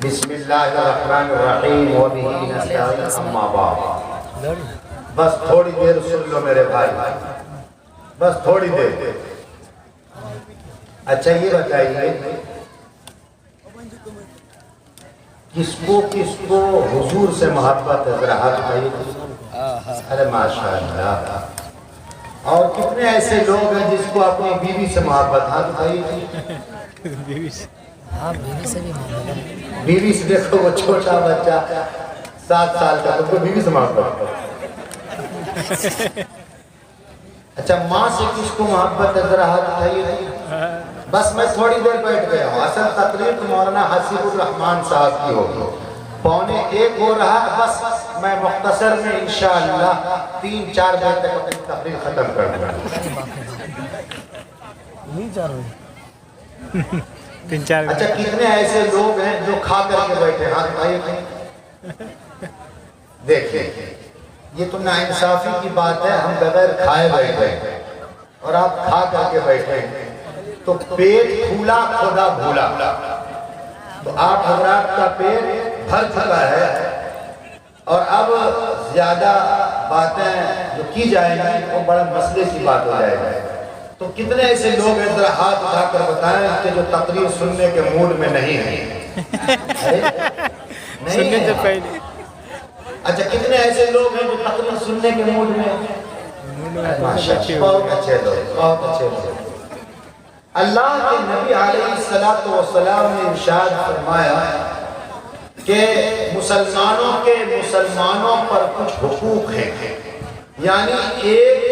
بسم اللہ الرحمن الرحیم وبہ نستعین اما بعد۔ بس تھوڑی دیر سن لو میرے بھائی، بس تھوڑی دیر۔ اچھا یہ بتائیے کس کو حضور سے محبت ہے؟ ذرا ہاتھ اٹھائیے۔ ارے ماشاءاللہ۔ اور کتنے ایسے لوگ ہیں جس کو اپنی بیوی سے محبت؟ ہاتھ اٹھائیے۔ بیوی سے بھی محبت۔ بیوی سے دیکھو، وہ چھوٹا بچہ 7 سال کا، تو بیوی سے محبت۔ اچھا ماں سے کس کو محبت ہے؟ ذرا ہاتھ اٹھائیے۔ بس میں تھوڑی دیر بیٹھ گیا ہوں۔ اصل تقریر تو مولانا حسیب الرحمان صاحب کی ہوگی، 12:45 ہو رہا ہے۔ بس میں مختصر میں انشاءاللہ 3-4 بجے تک اپنی تقریر ختم کر دوں گا۔ 3-4 اچھا کتنے ایسے لوگ ہیں جو کھا کر کے بیٹھے؟ ہاتھ اٹھائیے۔ دیکھیں یہ تو ناانصافی کی بات ہے، ہم بغیر کھائے بیٹھے اور آپ کھا کر کے بیٹھے، تو پیٹ پھولا خدا بھولا۔ تو آپ حضرات کا پیٹ بھر چکا ہے اور اب زیادہ باتیں جو کی جائیں گی وہ بڑا مسئلے کی بات ہو جائے گی۔ تو کتنے ایسے لوگ ہیں ذرا ہاتھ اٹھا کر بتائیں کہ جو تقریر سننے کے موڈ میں نہیں ہیں؟ سننے سے پہلے اچھا کتنے ایسے لوگ ہیں جو تقریر سننے کے موڈ میں؟ بہت اچھے لوگ، بہت اچھے لوگ۔ اللہ کے نبی علیہ السلام نے ارشاد فرمایا کہ مسلمانوں پر کچھ حقوق ہیں، یعنی ایک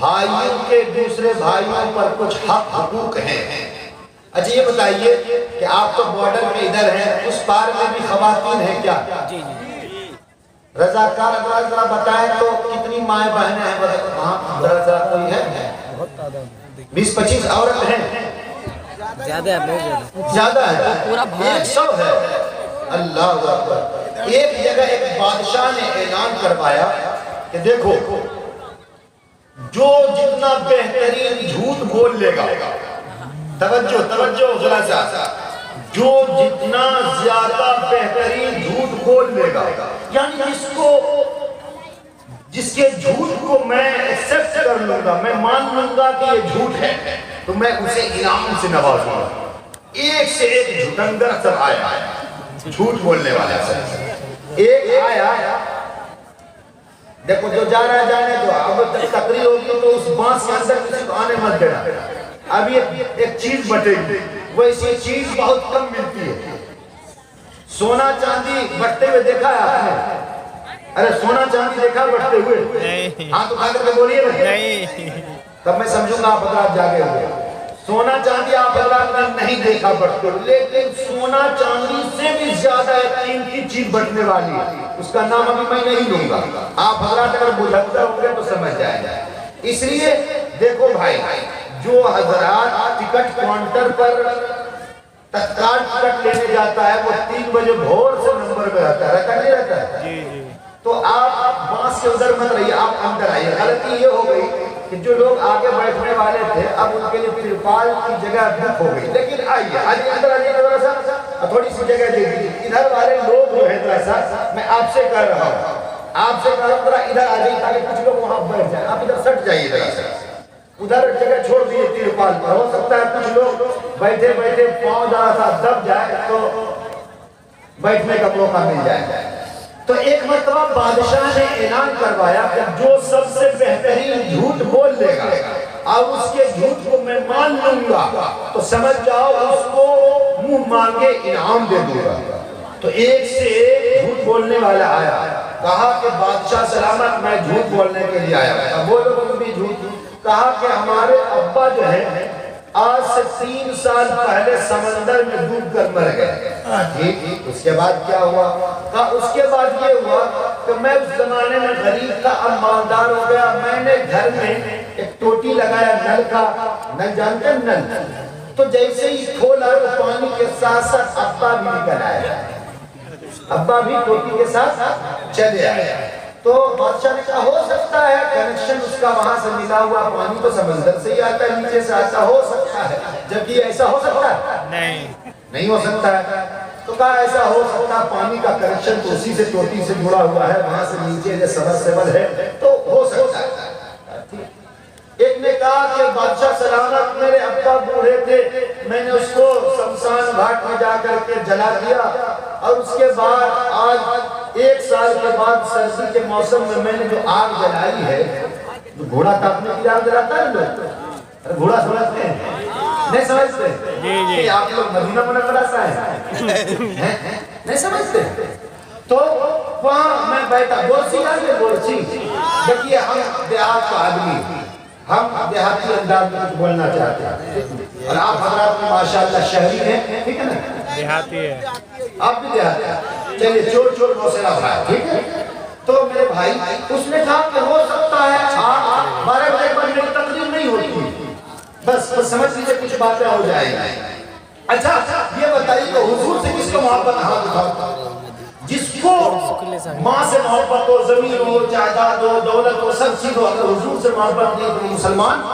بھائیوں کے دوسرے بھائیوں پر کچھ حقوق ہیں۔ اچھا یہ بتائیے کہ آپ تو بارڈر پہ ادھر ہیں، اس پار میں بھی خواتین ہیں کیا؟ رضاکار اگر ذرا بتائیں تو کتنی مائیں بہنیں ہیں وہاں؟ ذرا کوئی ہے؟ 20-25 عورت ہیں؟ زیادہ ہے، زیادہ ہے، پورا 100 ہے۔ اللہ اکبر۔ ایک جگہ ایک بادشاہ نے اعلان کروایا کہ دیکھو جو جتنا بہترین جھوٹ بول لے گا، توجہ ذرا سا، جو جتنا زیادہ بہترین جھوٹ بول لے گا، یعنی جس کے جھوٹ کو میں ایکسپٹ کر لوں گا، میں مان لوں گا کہ یہ جھوٹ ہے، تو میں اسے انعام سے نوازوں گا۔ ایک سے ایک جھوٹنگر سب آیا، جھوٹ بولنے والا سب ایک آیا۔ دیکھو جو جا رہا ہے جانے دو، اب تک تقریر ہوگی تو اس بانس کے اندر کسی کو آنے مت دینا۔ اب ایک چیز بٹے گی، وہ ایسی چیز بہت کم ملتی ہے۔ سونا چاندی بٹتے ہوئے دیکھا ہے آپ نے؟ ارے سونا چاندی دیکھا بٹتے ہوئے؟ ہاں تو کھا کر کے بولیے نہیں، تب میں سمجھوں گا آپ حضرات جاگے ہوئے۔ سونا چاندی آپ حضرات نے نہیں دیکھا بٹتے ہوئے، لیکن سونا چاندی سے بھی زیادہ ایک قیمتی چیز بٹنے والی ہے، اس کا نام ابھی میں نہیں لوں گا، آپ حضرات اگر بجھتا ہوں گے تو سمجھ جائیں گے۔ اس لیے دیکھو بھائی، جو حضرات ٹکٹ کاؤنٹر پر تتکال ٹکٹ لینے جاتا ہے وہ 3 بجے بھور سے نمبر پہ رہتا ہے، نہیں رہتا ہے؟ تو آپ بانس کے ادھر مت رہیے، آپ اندر آئیے۔ غلطی یہ ہو گئی کہ جو لوگ آگے بیٹھنے والے تھے اب ان کے لیے ترپال کی جگہ بک ہو گئی، لیکن آئیے اندر آئیے، ذرا سا تھوڑی سی جگہ دے دیجیے۔ ادھر والے لوگ جو ہے ذرا سا میں آپ سے کہہ رہا ہوں، آپ سے کہہ رہا ہوں ذرا ادھر آ جائیے تاکہ کچھ لوگ وہاں بیٹھ جائیں۔ آپ ادھر سٹ جائیے، ذرا سا ادھر جگہ چھوڑ دیجیے ترپال پر۔ ہو سکتا ہے کچھ لوگ بیٹھے بیٹھے پاؤں ذرا سا دب جائے تو بیٹھنے کا موقع مل جائے۔ تو ایک مرتبہ بادشاہ نے اعلان کروایا کہ جو سب سے بہترین جھوٹ بول لے گا اور اس کے جھوٹ کو میں مان لوں گا تو سمجھ جاؤ اس کو منہ مانگے انعام دے دوں گا۔ تو ایک سے ایک جھوٹ بولنے والا آیا، کہا کہ بادشاہ سلامت میں جھوٹ بولنے کے لیے آیا۔ بولو تم بھی جھوٹ۔ کہا کہ ہمارے ابا جو ہے آج سے 3 سال پہلے سمندر میں ڈوب کر مر گئے۔ ٹھیک، اس کے بعد کیا ہوا؟ کہا اس کے بعد یہ ہوا کہ میں اس زمانے میں غریب تھا، اب مالدار ہو گیا۔ میں نے گھر میں ایک ٹوٹی لگایا نل کا، نل جانتے ہیں نل؟ تو جیسے ہی کھولا تو پانی کے ساتھ ساتھ ابا بھی نکل آیا، ابا بھی ٹوٹی کے ساتھ چلے آئے۔ تو بادشاہ نے کہا ہو سکتا ہے کنیکشن اس کا وہاں سے ملا ہوا پانی تو سمندر سے ہی آتا ہے، نیچے سے آتا ہو سکتا ہے، جبکہ ایسا ہو سکتا ہے؟ نہیں ہو سکتا ہے۔ تو کہا ایسا ہو سکتا پانی کا کنیکشن تو اسی سے ٹوٹی سے جڑا ہوا ہے، وہاں سے نیچے جو سبمرسیبل ہے تو ہو سکتا ہے۔ ایک نے کہا کہ بادشاہ سلامت میرے ابا بوڑھے تھے، میں نے اس کو شمشان گھاٹ میں جا کر کے جلا دیا، اور اس کے بعد آج 1 سال کے بعد سردی کے موسم میں میں نے جو آگ جلائی ہے، جو گھوڑا تاپنے کی آگ جلاتا ہے لوگ، گھوڑا سمجھتے ہیں نہیں سمجھتے کہ آپ لوگ مدینہ منورہ سے ہیں نہیں سمجھتے؟ تو وہاں میں بیٹھا، بورچی آگے بورچی، دیکھئے ہم دیہات کا آدمی، ہم دیہاتی انداز میں کچھ بولنا چاہتے ہیں، اور آپ حضرات میں ماشاءاللہ شہری ہیں، ٹھیک ہے نا؟ دیہاتی ہے، آپ بھی دیہاتی ہیں، چلیے چور چور موسیلہ بھائی، ٹھیک ہے؟ تو میرے بھائی اس نے کہا کہ ہو سکتا ہے 12 بجے پر میری تقریر نہیں ہوتی، بس سمجھ لیجئے کچھ باتیں ہو جائیں گی۔ اچھا یہ بتائیے کہ حضور سے کس کو محبت ہاتھ اٹھاؤ؟ جس کو ماں سے محبت ہو، زمین ہو، جائیداد ہو، دولت ہو، سب چیز ہو، اگر حضور سے محبت نہیں تو مسلمان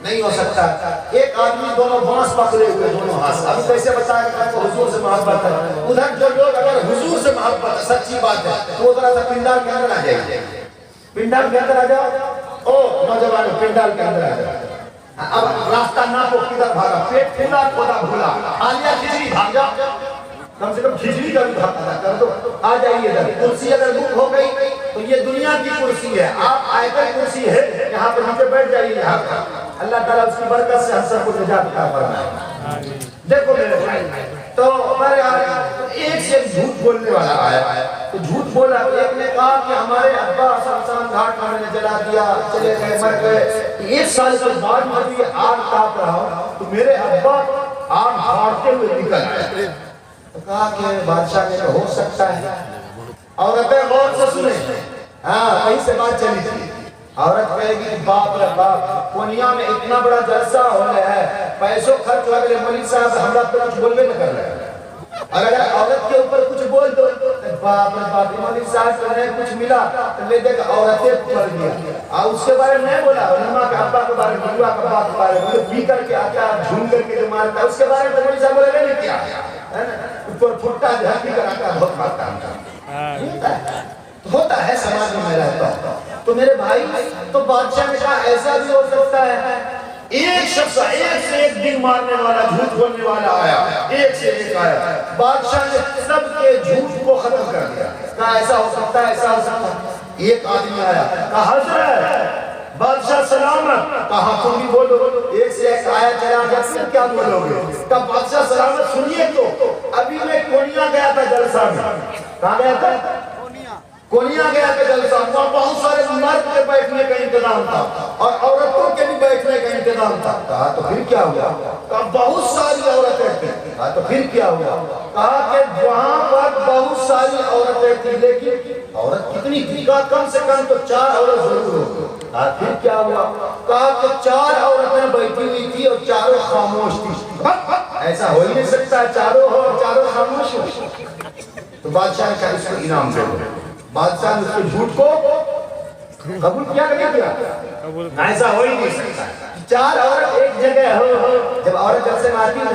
نہیں ہو سکتا۔ ایک آدمی دونوں بانس پکڑے ہوئے دونوں ہاتھ، ابھی کیسے بتائے کہ حضور سے محبت ہے؟ ادھر جو لوگ اگر حضور سے محبت ہے، سچی بات ہے، تو ادھر سا پنڈال کے اندر آ جائے، پنڈال کے اندر آ جاؤ، او نوجوانوں پنڈال کے اندر آ جاؤ۔ اب راستہ نہ کو کدھر بھاگا، پیٹ پھولا کھودا بھولا، آلیا کھچڑی بھاگ جاؤ، کم سے کم کھچڑی کا بھی بھاگا کر دو، آ جائیے در کرسی اگر بک ہو گئی تو یہ دنیا کی کرسی ہے، آپ آئے کر کرسی ہے یہاں پر ہم پہ بیٹھ جائیے یہاں پر، اللہ تعالیٰ اس کی برکت سے ہم سب کو نجات عطا فرمائے۔ دیکھو میرے بھائی، تو ہمارے ایک سے جھوٹ بولنے والا آیا، تو جھوٹ بولا، ایک نے کہا کہ ہمارے ابا شمشان گھاٹ میں نے جلا دیا، چلے گئے مر گئے، 1 سال کے بعد میں بھی آگ تاپ رہا ہوں، تو میرے ابا آگ بھاڑتے ہوئے نکل گئے۔ تو کہا کہ بادشاہ نے ہو سکتا ہے، عورتیں غور سے سنیں، ہاں وہیں سے بات چلی تھی، عورت کہے گی باپ رے باپ، کونیا میں اتنا بڑا جلسہ ہو رہا ہے، پیسوں خرچ ہو گئے، مولوی صاحب ہم لوگ تو کچھ بولنے نہ کر رہے ہیں، اگر عورت کے اوپر کچھ بول دو باپ رے باپ، مولوی صاحب کو نہیں کچھ ملا تو لے دے گا عورتیں پڑ گیا، اور اس کے بارے میں بولا علماء کے ابا کے بارے میں، بلوہ کے باپ کے بارے میں، پی کر کے آتا جھوم کر کے جو مارتا ہے، اس کے بارے میں مولوی صاحب بولے نہیں کیا اوپر پھٹا جھاتی کر آتا ہے، بہت مارتا ہے، ہوتا ہے سماج میں میں رہتا ہوں۔ تو میرے بھائی تو بادشاہ نے کہا ایسا بھی ہو سکتا ہے، ایک شخص ایک سے ایک دن مارنے والا جھوٹ بولنے والا آیا، ایک سے ایک آیا، بادشاہ نے سب کے جھوٹ کو ختم کر دیا، کہا ایسا ہو سکتا ہے، ایسا ہو سکتا ہے۔ ایک آدمی آیا، کہا حضرت بادشاہ سلامت، کہا تم بھی بولو، ایک سے ایک آیا چلا گیا، پھر کیا بولو گے؟ کہا بادشاہ سلامت سنیے تو، ابھی میں کونیا گیا تھا جلسہ میں، کہاں گیا تھا؟ کونیا گیا تھا جلسہ، وہاں بہت سارے مرد کے بیٹھنے کا انتظام تھا اور عورتوں کے بھی بیٹھنے کا انتظام تھا۔ کہا تو پھر کیا ہوا؟ کہا بہت ساری عورتیں تھیں۔ کہا تو پھر کیا ہوا؟ کہا کہ وہاں پر بہت ساری عورتیں تھیں، لیکن عورت کتنی تھی؟ کہا کم سے کم تو 4 عورت ضرور ہو۔ کہا پھر کیا ہوا؟ کہا کہ 4 عورتیں بیٹھی ہوئی تھی اور چاروں خاموش تھی۔ ایسا ہو ہی نہیں سکتا، چاروں ہو اور چاروں خاموش ہو۔ تو بادشاہ نے کہا اس کو انعام دے دو۔ بادشاہ نے اس کے جھوٹ کو قبول کیا کہ نہیں کیا؟ ایسا ہو ہی نہیں سکتا، 4 عورت ایک جگہ ہو۔ جب عورت جب سے مارتی نا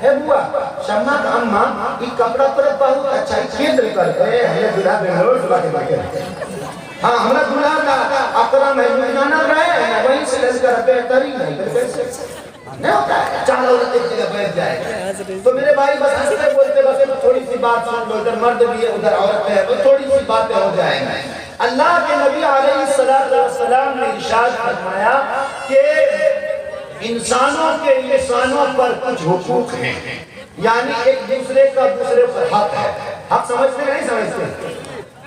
ہے بوا شمع کا اماں یہ کپڑا پر بہت اچھا کیندر کرتے ہمیں دلہا بہنور دلہا کے باقی رہتے ہیں، ہاں ہمیں دلہا کا اکرم ہے مجھانا رہے وہیں سے لذکر بہترین نہیں کرتے نہیں ہوتا ہے، 4 عورت ایک جگہ بیٹھ جائے گا۔ تو میرے بھائی بس ہنستے بولتے بس تھوڑی سی بات سن لو، ادھر مرد بھی ہے ادھر عورت ہے، وہ تھوڑی سی باتیں ہو جائیں گی۔ اللہ کے نبی علیہ السلام نے ارشاد فرمایا کہ انسانوں کے انسانوں پر کچھ حقوق ہیں، یعنی ایک دوسرے کا دوسرے پر حق ہے۔ حق سمجھتے نہیں سمجھتے؟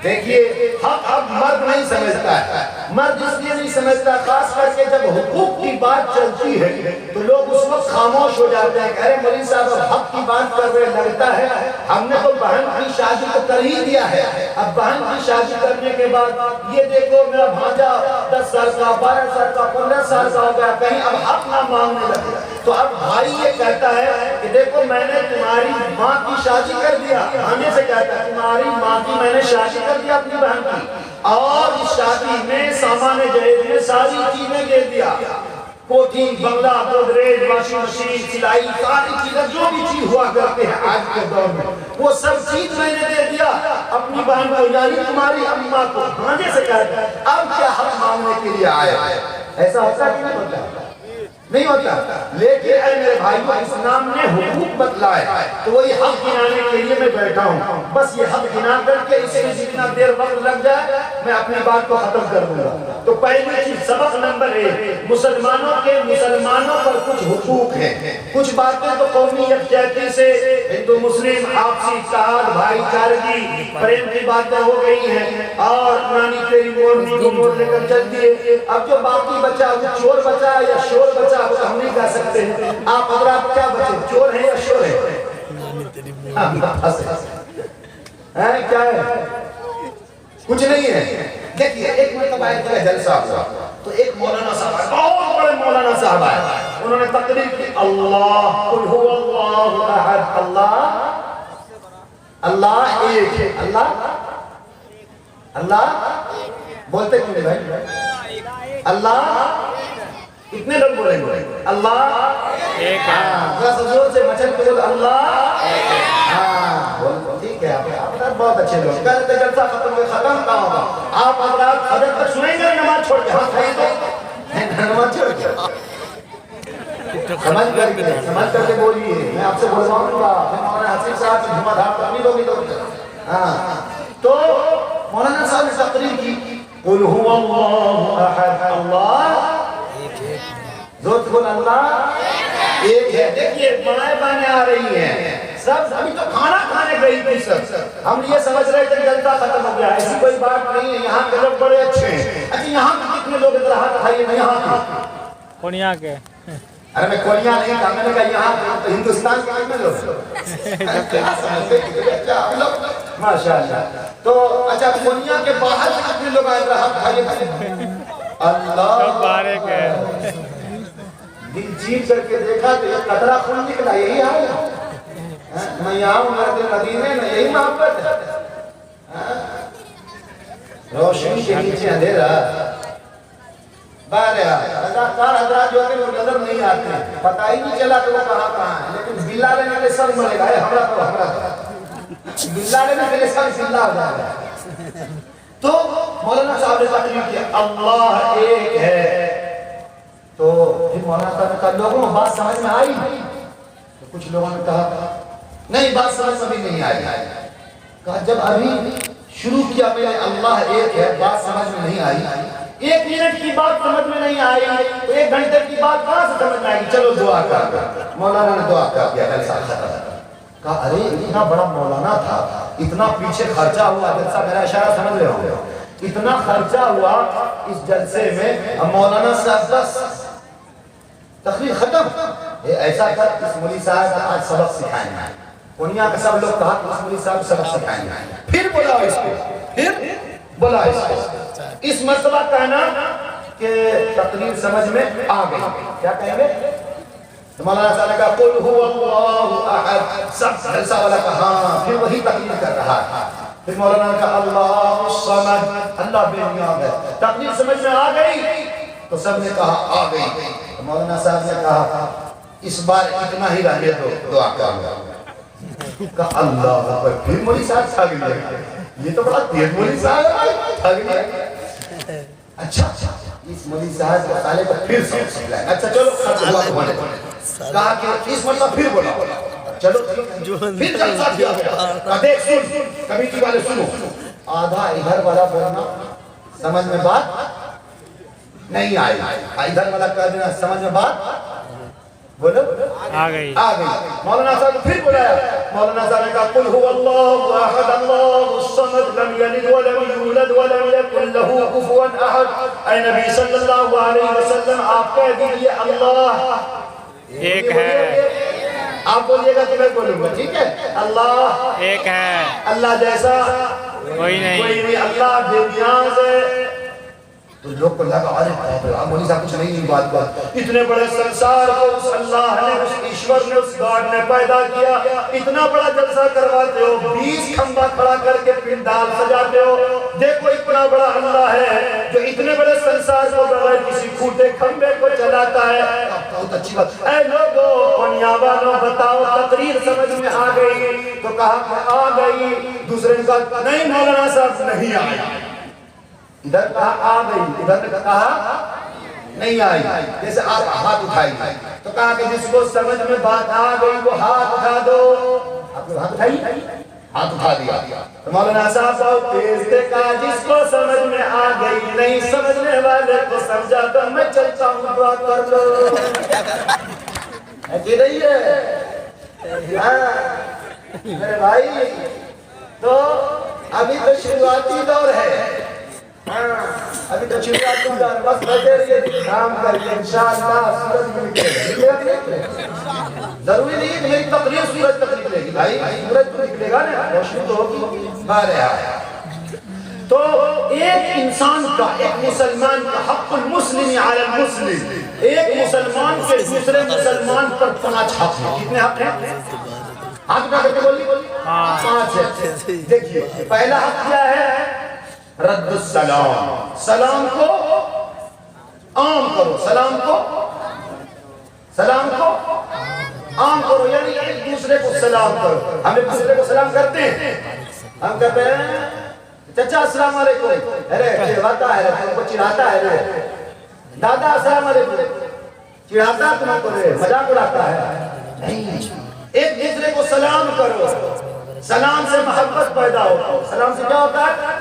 دیکھیے حق اب مرد نہیں سمجھتا ہے، مرد اس لیے نہیں سمجھتا، خاص کر کے جب حقوق کی بات چلتی ہے تو لوگ اس وقت خاموش ہو جاتے ہیں کہ ارے مولوی صاحب اب حق کی بات کر رہے، لگتا ہے ہم نے تو بہن کی شادی کو کر ہی دیا ہے، اب بہن کی شادی کرنے کے بعد یہ دیکھو میرا بھانجا 10 سال کا 12 سال کا 15 سال کا ہو گیا، کہیں اب حق نہ مانگنے لگے، تو اب بھائی یہ کہتا ہے کہ دیکھو میں نے تمہاری ماں کی شادی کر دیا، بھانے سے کہتا ہے تمہاری ماں کی میں نے شادی کر دیا اپنی بہن کی، اور اس شادی میں سامان جہیز میں ساری چیزیں دے دیا، کوٹھی بنگلہ گودریج واشنگ مشین سلائی ساری چیزیں جو بھی چیز ہوا کرتے ہیں آج کے دور میں وہ سب چیز میں نے دے دیا اپنی بہن کو یعنی تمہاری اماں کو بھانجے سے کہہ دیا اب کیا حق مانگنے کے لیے آیا ایسا ہوتا کہ نہیں ہوتا نہیں ہوتا لیکن اے میرے بھائیو اسلام نے حقوق بتلائے تو وہی حق گنانے کے لیے میں بیٹھا ہوں بس یہ حق گنا کر کے اس میں جتنا دیر وقت لگ جائے میں اپنی بات کو ختم کر دوں گا تو پہلی چیز سبق نمبر 1 مسلمانوں پر کچھ حقوق ہیں کچھ باتیں تو قومی یکجہتی سے ہندو مسلم آپسی اتحاد بھائی چارگی پریم کی باتیں ہو گئی ہیں اور نانی تیری مورنی کو مور لے کر چل دیے اب جو باقی بچا وہ چور بچا یا شور بچا وہ ہم نہیں کہہ سکتے ہیں آپ حضرات کیا بچے چور ہیں یا شور ہیں کیا ہے کچھ نہیں ہے دیکھئے ایک مرتبہ ایک جگہ جلسہ ہوا تو ایک مولانا صاحب بہت بڑے مولانا صاحب آئے انہوں نے تقریر کی اللہ قل هو اللہ احد اللہ ایک ہے اللہ بولتے کیوں نہیں بھائی اللہ کتنے لوگ بولیں گے اللہ ایک ہے ذرا زور سے مچل کے بول اللہ بول ٹھیک ہے آپ بہت اچھے لوگ کہتے ہیں جلسہ ختم کہاں ہوگا آپ حضرات فجر تک سنیں گے نماز چھوڑ کے ہاں کہیں تو نماز چھوڑ کے سمجھ کر کے بولیے میں آپ سے بولواؤں گا مولانا حسین صاحب سے جمعہ دھار تقریر ہوگی تو مولانا صاحب نے تقریر کی قل هو اللہ احد اللہ زور سے بول اللہ ایک ہے دیکھئے مائیں بانے آ رہی ہیں سب ابھی تو کھانا کھانے گئی تھی سب ہم یہ سمجھ رہے تھے جلسہ ختم ہو گیا ایسی کوئی بات نہیں ہے یہاں کے لوگ بڑے اچھے ہیں اچھا یہاں کے کتنے لوگ ادھر ہاتھ اٹھائیے میں یہاں کے کونیا کے ارے میں کونیا نہیں کہا میں نے کہا یہاں تو ہندوستان کے کتنے لوگ ماشاءاللہ تو اچھا کونیا کے باہر سے کتنے لوگ آئے ادھر ہاتھ اٹھائیے اللہ مبارک ہے دل چیز کر کے دیکھا تو یہ قطرہ خون نکلا یہی حال ہے میں یہاں ہوں میرے دل مدینے میں یہی محبت ہے روشنی کے نیچے اندھیرا بارے اداکار حضرات جو کہ وہ نظر نہیں آتے پتہ ہی نہیں چلا کہ وہ کہاں ہے لیکن بلا لینے کے سب مرے گا ہمارا بلا لینے کے سب زندہ ہو جائے گا تو مولانا صاحب نے تقریر کیا اللہ ایک ہے تو پھر مولانا صاحب نے کہا لوگوں میں بات سمجھ میں آئی تو کچھ لوگوں نے کہا نہیں بات سمجھ میں نہیں آئی کہا جب ابھی شروع کیا میں نے اللہ ایک ہے بات سمجھ میں نہیں آئی 1 منٹ کی بات سمجھ میں نہیں آئی تو 1 گھنٹے کی بات کہاں سے سمجھ میں آئی چلو دعا کر مولانا نے دعا کر دیا کہا ارے اتنا بڑا مولانا تھا اتنا پیچھے خرچہ ہوا جلسہ میرا اشارہ سمجھ رہے ہو اتنا خرچہ ہوا اس جلسے میں اب مولانا صاحب بس تقریر ختم ایسا کر اس مولی صاحب آج سبق سکھائیں گے کونیا کے سب لوگ کہا کہ اس مولی صاحب سبق سکھائیں گے پھر بولا اس کو پھر بولا اس کو اس مسئلہ کہنا کہ تقریر سمجھ میں آ گئی کیا کہیں گے مولانا صاحب نے کہا قل هو اللہ احد سب جلسہ والا کہا پھر وہی تقریر کر رہا ہے پھر مولانا نے کہا اللہ الصمد اللہ بے نیاز ہے تقریر سمجھ میں آ گئی تو سب نے کہا آ گئی تو مولانا صاحب نے کہا اس بار اتنا ہی رہنے دو دعا کروں کہا اللہ اکبر پھر مولی صاحب تھک گئے یہ تو بڑا تیز مولی صاحب ہے تھک گئے اچھا اس مولی صاحب کو سالے کو پھر سمجھ سکتا ہے اچھا چلو دعا ہونے کہا کہ اس مرتبہ پھر بولا چلو پھر جلسہ کیا گیا دیکھ سن کمیٹی والے سنو آدھا ادھر والا بولنا سمجھ میں بات نہیں آئی ادھر والا کہہ دینا سمجھ میں بات بولو آ گئی مولانا صاحب نے پھر بلایا مولانا صاحب نے کہا قل هو اللہ احد اللہ الصمد لم یلد ولم یولد ولم یکن له کفوا احد اے نبی صلی اللہ علیہ وسلم آپ کہہ دیجئے اللہ ایک ہے آپ بولیے گا تو میں بولوں گا ٹھیک ہے اللہ ایک ہے اللہ جیسا کوئی نہیں اللہ بے نیاز ہے تو لوگ کو لگا ارے مولی صاحب کچھ نہیں بات بات اتنے بڑے سنسار کو اس اللہ نے اس ایشور نے اس گاڈ نے پیدا کیا اتنا بڑا جلسہ کرواتے ہو 20 کھمبا کھڑا کر کے پنڈال سجاتے ہو دیکھو اتنا بڑا اللہ ہے جو اتنے بڑے سنسار کو بغیر کسی کھوٹے کھمبے کو چلا چلاتا ہے. بہت اچھی بات. اے لوگوں پنیا والوں بتاؤ تقریر سمجھ میں آ گئی؟ تو کہا کہ آ گئی. دوسرے نے کہا نہیں مولانا صاحب نہیں آئی. ادھر کہا آ گئی, ادھر نے کہا نہیں آئی. جیسے آپ ہاتھ اٹھائی تو کہا کہ جس کو سمجھ میں بات آ گئی وہ ہاتھ اٹھا دو. آپ نے ہاتھ اٹھائی, ہاتھ اٹھا دیا. تو مولانا صاحب بہت تیز تھے, کہا جس کو سمجھ میں آ گئی, نہیں سمجھنے والے کو سمجھا دو, میں چلتا ہوں دعا کر لو. ایسی نہیں ہے میرے بھائی. تو ابھی تو شروعاتی دور ہے, ابھی تو شروعاتی دور ہے, بس بچے رہیے کام کریے انشاءاللہ سورج بھی نکلے گا. ضروری نہیں ہے کہ میری تقریر سورج تک نکلے گی بھائی, سورج تو نکلے گا نا, روشنی تو ہوگی. تو ایک انسان کا, ایک مسلمان کا حق المسلم علی المسلم, ایک مسلمان کے دوسرے مسلمان پر 5 حق ہیں. کتنے حق ہیں؟ حق اٹھا کر کے بولی 5 ہے. دیکھیے پہلا حق کیا ہے؟ رد السلام. سلام کو عام کرو, سلام کو عام کرو, یعنی ایک دوسرے کو سلام کرو. ہم ایک دوسرے کو سلام کرتے ہیں, ہم کہتے ہیں چچا السلام علیکم, ارے چڑھاتا ہے, تم کو چڑھاتا ہے, رے دادا السلام علیکم, چڑھاتا تم کو, رے مذاق اڑاتا ہے. نہیں, ایک دوسرے کو سلام کرو. سلام سے محبت پیدا ہوتا ہے. سلام سے کیا ہوتا ہے؟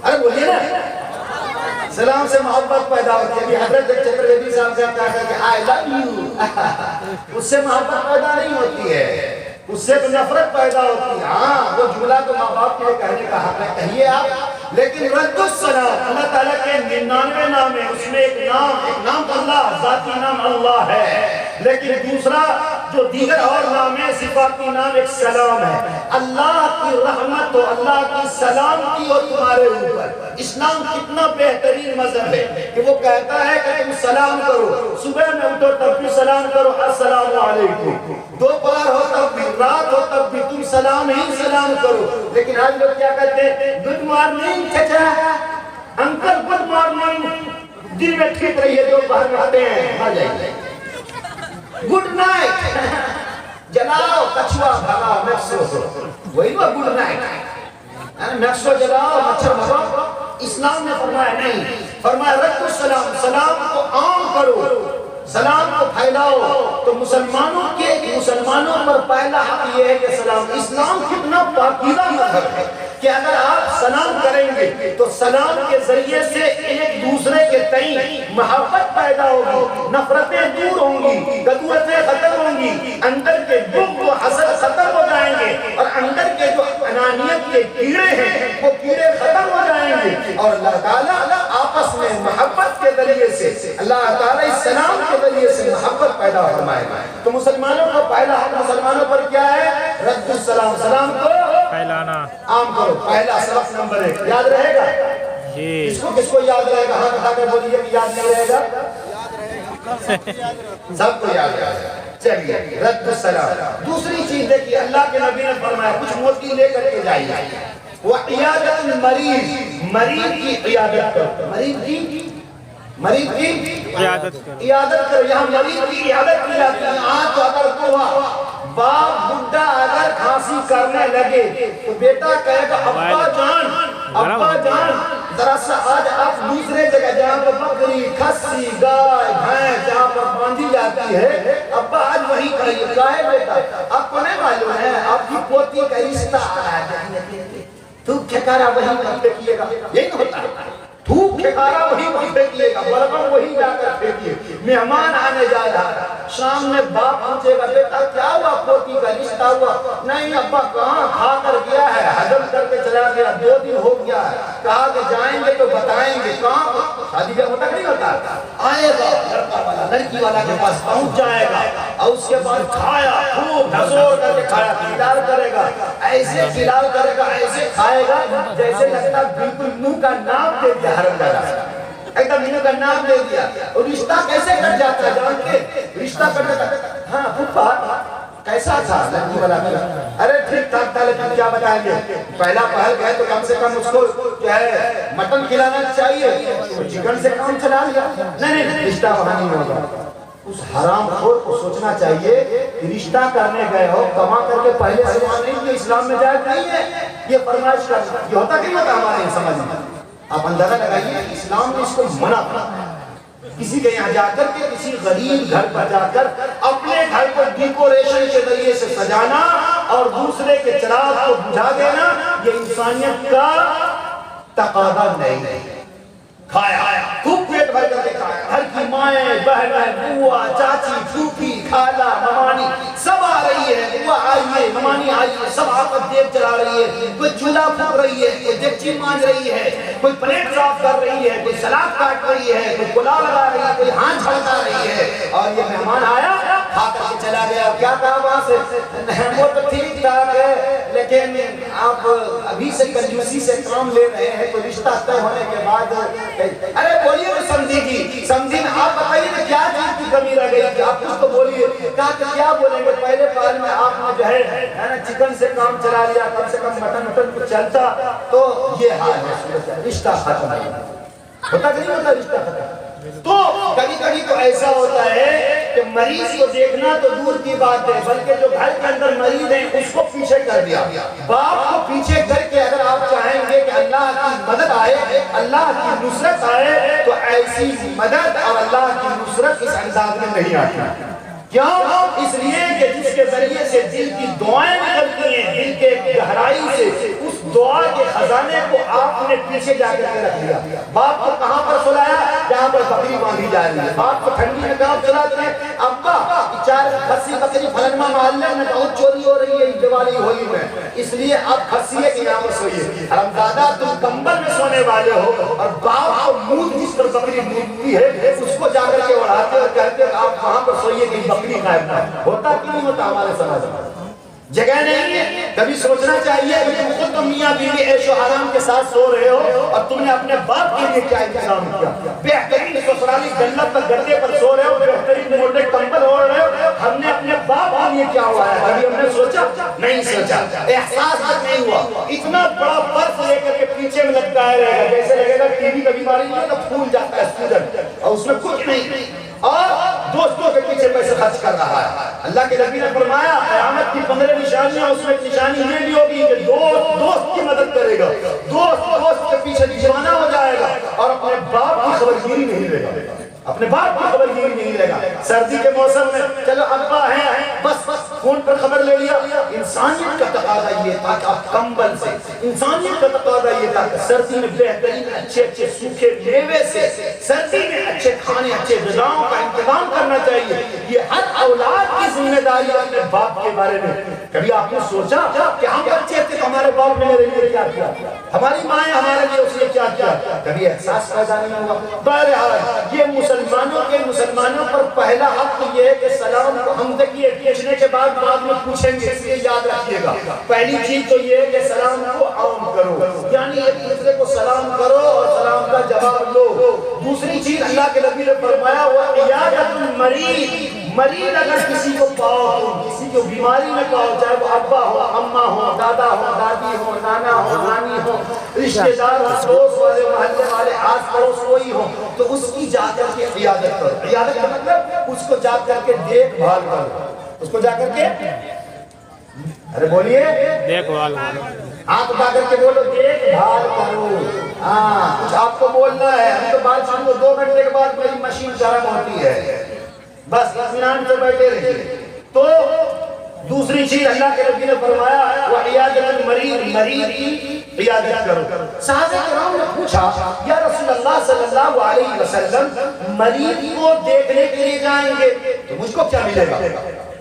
ارے بولیے نا, سلام سے محبت پیدا ہوتی ہے. ابھی حضرت چترویدی صاحب سے کہا کہ آئی لو یو, اس سے محبت پیدا نہیں ہوتی ہے, اس سے نفرت پیدا ہوتی ہے. ہاں وہ جملہ تو ماں باپ کے لیے کہنے کا حق ہے, کہیے آپ. لیکن رد السلام اللہ تعالیٰ کے 99 نام ہے, اس میں ایک نام اللہ, ذاتی نام اللہ ہے, لیکن دوسرا جو دیگر اور نام ہے صفاتی نام ایک سلام ہے. اللہ کی رحمت ہو, اللہ کی سلامتی ہو تمہارے اوپر. اسلام کتنا بہترین مذہب ہے کہ وہ کہتا ہے کہ تم سلام کرو, صبح میں اٹھو تب بھی سلام کرو, السلام علیکم. دوپہر ہو تب بھی, رات ہو تب بھی تم سلام ہی سلام کرو. لیکن آج لوگ کیا کہتے ہیں؟ گڈ مارننگ چچا, انکل گڈ مارننگ, دن میں ٹھیک رہیے, دوپہر میں آتے ہیں آ جائیے. گڈ نائٹ, جلاؤ کچھوا بھگا میکسو, وہی وہ گڈ نائٹ, میکسو جلاؤ مچھر بھگاؤ. اسلام نے فرمایا نہیں, فرمایا رد السلام, سلام کو عام کرو, سلام کو پھیلاؤ. تو مسلمانوں پر پہلا حق یہ ہے کہ سلام. اسلام کتنا پاکیزہ مذہب ہے کہ اگر آپ سلام کریں گے تو سلام کے ذریعے سے ایک دوسرے کے تئیں محبت پیدا ہوگی, نفرتیں دور ہوں گی, غدورتیں ختم ہوں گی, اندر کے بغض و حسد ختم ہو جائیں گے, اور اندر کے جو انانیت کے کیڑے ہیں وہ کیڑے ختم ہو جائیں گے. اور اللہ تعالیٰ آپس میں محبت کے ذریعے سے, اللہ تعالیٰ اس سلام کے ذریعے سے محبت پیدا فرمائے گا. تو مسلمانوں کا پہلا حق مسلمانوں پر کیا ہے؟ رد السلام, سلام کو پھیلانا عام کرو. پہلا سبق نمبر 1 یاد رہے گا. کس کو یاد رہے گا؟ ہاتھ اٹھا کر بولیے کہ یاد نہیں رہے گا. سب کو یاد رہے گا. چلیے رد السلام. دوسری چیز دیکھیے, اللہ کے نبی نے فرمایا کچھ موٹی لے کر کے جائیے, وعیادت المریض, مریض کی عیادت کرو. مریض کی عیادت کرو. یہاں مریض کی عیادت کی جاتی ہے. آنکھ اگر کوہا, باپ بڈھا اگر کھانسی کرنے لگے تو بیٹا کہے گا ابا جان ذرا سا آج آپ دوسرے جگہ جہاں پر بکری, کھسی, گائے, بھینس جہاں پر باندھی جاتی ہے, ابا آج وہیں کریے. کہے بیٹا آپ کو نہیں معلوم ہے آپ کی پوتی کا رشتہ آ رہا ہے, تھوک ٹھکارا وہیں پر پھینکیے گا. یہی ہوتا ہے, تھوک ٹھکارا وہیں پر پھینکیے گا, بربر وہیں جا کر پھینکیے. مہمان آنے جا رہا ہے, شام میں باپ پوچھے گا بیٹا کیا ہوا, پوتی کا رشتہ ہوا؟ نہیں ابا کہاں, کھا کر گیا ہے, ہضم کر کے چلا گیا, 2 دن ہو گیا ہے. کہا کہ جائیں گے تو بتائیں گے. کہاں شادی بیاہ ہوتا نہیں ہوتا, آئے گا لڑکا والا لڑکی والا کے پاس پہنچ جائے گا, اور اس کے بعد کھایا, خوب ڈھسور کر کے کھایا, کھلال کرے گا, ایسے کھلال کرے گا, ایسے کھائے گا جیسے لگتا بالکل منہ کا نام دے دیا حرم دادا, ایک دم منہ کا نام دے دیا. اور رشتہ کیسے کٹ جاتا ہے جان کے, رشتہ کٹ جاتا ہے. ہاں پھپھا کیسا تھا لڑکی والا کیا؟ ارے ٹھیک ٹھاک تھا لیکن کیا بتائیں گے، پہلا پہل گئے تو کم سے کم اس کو جو ہے مٹن کھلانا چاہیے، چکن سے کام چلا لیا، نہیں رشتہ وہاں نہیں ہوگا۔ اس حرام خور کو سوچنا چاہیے کہ رشتہ کرنے گئے ہو کما کر کے پہلے سلمان نہیں، جو اسلام میں جائز نہیں ہے یہ فرمائش کرنا، یہ ہوتا کہ نہیں ہوتا ہمارے سمجھ میں؟ آپ اندازہ لگائیے اسلام نے اس کو منع کرا، کسی کے یہاں جا کر کے کسی غریب گھر پر جا کر اپنے گھر کو ڈیکوریشن کے ذریعے سے سجانا اور دوسرے کے چراغ کو بجھا دینا، یہ انسانیت کا تقاضا نہیں ہے۔ کھایا خوب پیٹ بھر کر کے کھایا، گھر کی مائیں بہنیں بوا چاچی پھوپھی خالہ ممانی سب آ رہی ہے، بوا آئیے ممانی آئیے، سب آ کر دیگ جلا رہی ہے، کوئی چولہا پھونک رہی ہے، کوئی دیگچی مانج رہی ہے، کوئی پلیٹ صاف کر رہی ہے، کوئی سلاد کاٹ رہی ہے، کوئی پلاؤ لگا رہی ہے، کوئی ہاتھ جھڑکا رہی ہے، اور یہ مہمان آیا کھا کر کے چلا گیا۔ کیا کہا وہاں سے؟ وہ تو ٹھیک ٹھاک ہے لیکن آپ ابھی سے کنجوسی سے کام لے رہے ہیں تو رشتہ طے ہونے کے بعد ارے بولیے تو سمجھی کی سمجھی نا، آپ بتائیے نا کیا چیز کی کمی رہ گئی تھی، آپ کچھ تو بولیے۔ کہا کہ کیا بولیں گے، پہلے پہل میں آپ نے جو ہے نا چکن سے کام چلا لیا، کم سے کم مٹن کو چلتا، تو یہ حال ہے، رشتہ ختم ہوتا کہ نہیں ہوتا رشتہ ختم؟ تو کبھی کبھی تو ایسا ہوتا ہے کہ مریض کو دیکھنا تو دور کی بات ہے، بلکہ جو گھر کے اندر مریض ہیں اس کو پیچھے کر دیا۔ باپ کو پیچھے کر کے اگر آپ چاہیں گے کہ اللہ کی مدد آئے، اللہ کی نصرت آئے، تو ایسی مدد اور اللہ کی نصرت اس انداز میں نہیں آتی۔ کیوں؟ اس لیے کہ جس کے ذریعے سے دل کی دعائیں نکلتی ہیں، دل کے گہرائی سے، اس دعا کے خزانے کو آپ نے پیچھے جا کے رکھ دیا۔ باپ کو کہاں پر سلایا؟ جہاں پر بکری باندھی جا رہی ہے۔ باپ کو ٹھنڈی میں کہاں سلاتے ہیں؟ ابا چار کھسی بکری فلنما محلے میں بہت چوری ہو رہی ہے دیوالی ہولی میں، اس لیے آپ کھسیے کہ یہاں پر سوئیے۔ حرامزادہ تم کمبل میں سونے والے ہو، اور باپ کو مونت جس پر بکری مونتی ہے اس کو جا کر کے اڑاتے اور کہتے ہیں آپ وہاں پر سوئیے کہ بکری غائب نہ ہوتا کہ نہیں ہوتا ہمارے سماج میں؟ جگہ نہیں ہے، کبھی سوچنا چاہیے کہ خود تم میاں بیوی عیش و آرام کے ساتھ سو رہے ہو اور تم نے اپنے باپ کے لیے کیا انتظام کیا؟ بہترین سسرالی جنت پر گدے پر سو رہے ہو، بہترین موٹے کمبل اوڑھ رہے ہو، ہم نے اپنے باپ کے لیے کیا ہوا ہے؟ کبھی ہم نے سوچا؟ نہیں سوچا، احساس تک نہیں ہوا۔ اتنا بڑا برف لے کر کے پیچھے میں لٹکایا رہے گا، جیسے لگے گا ٹی وی کبھی ماری نہیں تو پھول جاتا ہے سورج، اور اس میں کچھ نہیں، اور دوستوں کے پیچھے پیسے خرچ کر رہا ہے۔ اللہ کے نبی نے فرمایا قیامت کی 15 نشانیاں، اس میں ایک نشانی یہ بھی ہوگی کہ دوست دوست کی مدد کرے گا، دوست دوست کے پیچھے دیوانہ ہو جائے گا، اور اپنے باپ کی خبرگیری نہیں لے گا، اپنے باپ کی خبرگیری نہیں لے گا۔ سردی کے موسم میں چلو ابا ہیں بس فون پر خبر لے لیا۔ انسانیت کا تقاضا یہ تھا کہ آپ کمبل سے، انسانیت کا تقاضا یہ تھا کہ سردی میں بہترین اچھے اچھے سوکھے میوے سے، سردی میں اچھے کھانے اچھے غذاؤں کا انتظام کرنا چاہیے۔ یہ ہر اولاد کی ذمہ داری ہے اپنے باپ کے بارے میں۔ کبھی آپ نے سوچا کہ ہم بچے تھے ہمارے باپ نے میرے لیے کیا کیا، ہماری مائیں ہمارے لیے اس نے کیا کیا؟ کبھی احساس پیدا نہیں ہوا۔ بہرحال یہ مسلمانوں پر پہلا حق یہ ہے کہ سلام کو ہم تک یہ پوچھنے کے بعد میں پوچھیں گے، اس لیے یاد رکھیے گا۔ پہلی چیز تو یہ ہے کہ سلام کو عام کرو، یعنی ایک دوسرے کو سلام کرو اور سلام کا جواب دو۔ دوسری چیز اللہ کے نبی نے فرمایا وعیادۃ المریض، مریض اگر کسی کو پاؤ، کسی کو بیماری میں پاؤ، چاہے وہ ابا ہو، اماں ہو، دادا ہو، دادی ہو، نانا ہو، نانی ہو، رشتہ دار ہو، دوست والے، محلے والے، آس پڑوس کوئی ہو، تو اس کی جا کر کے عیادت کرو۔ عیادت کا مطلب اس کو جا کر کے دیکھ بھال کرو، اس کو جا کر کے ارے بولیے دیکھ بھال کرو، آپ اٹھا کر کے بولو دیکھ بھال کرو۔ ہاں کچھ آپ کو بولنا ہے، ہم تو بات شروع 2 گھنٹے کے بعد میری مشین گرم ہوتی ہے، بس اطمینان سے بیٹھے رہیے۔ تو دوسری چیز اللہ کے نبی نے فرمایا وعیادۃ المریض، مریض کی عیادت کرو۔ صحابہ کرام نے پوچھا یا رسول اللہ صلی اللہ علیہ وسلم مریض کو دیکھنے کے لیے جائیں گے تو مجھ کو کیا ملے گا،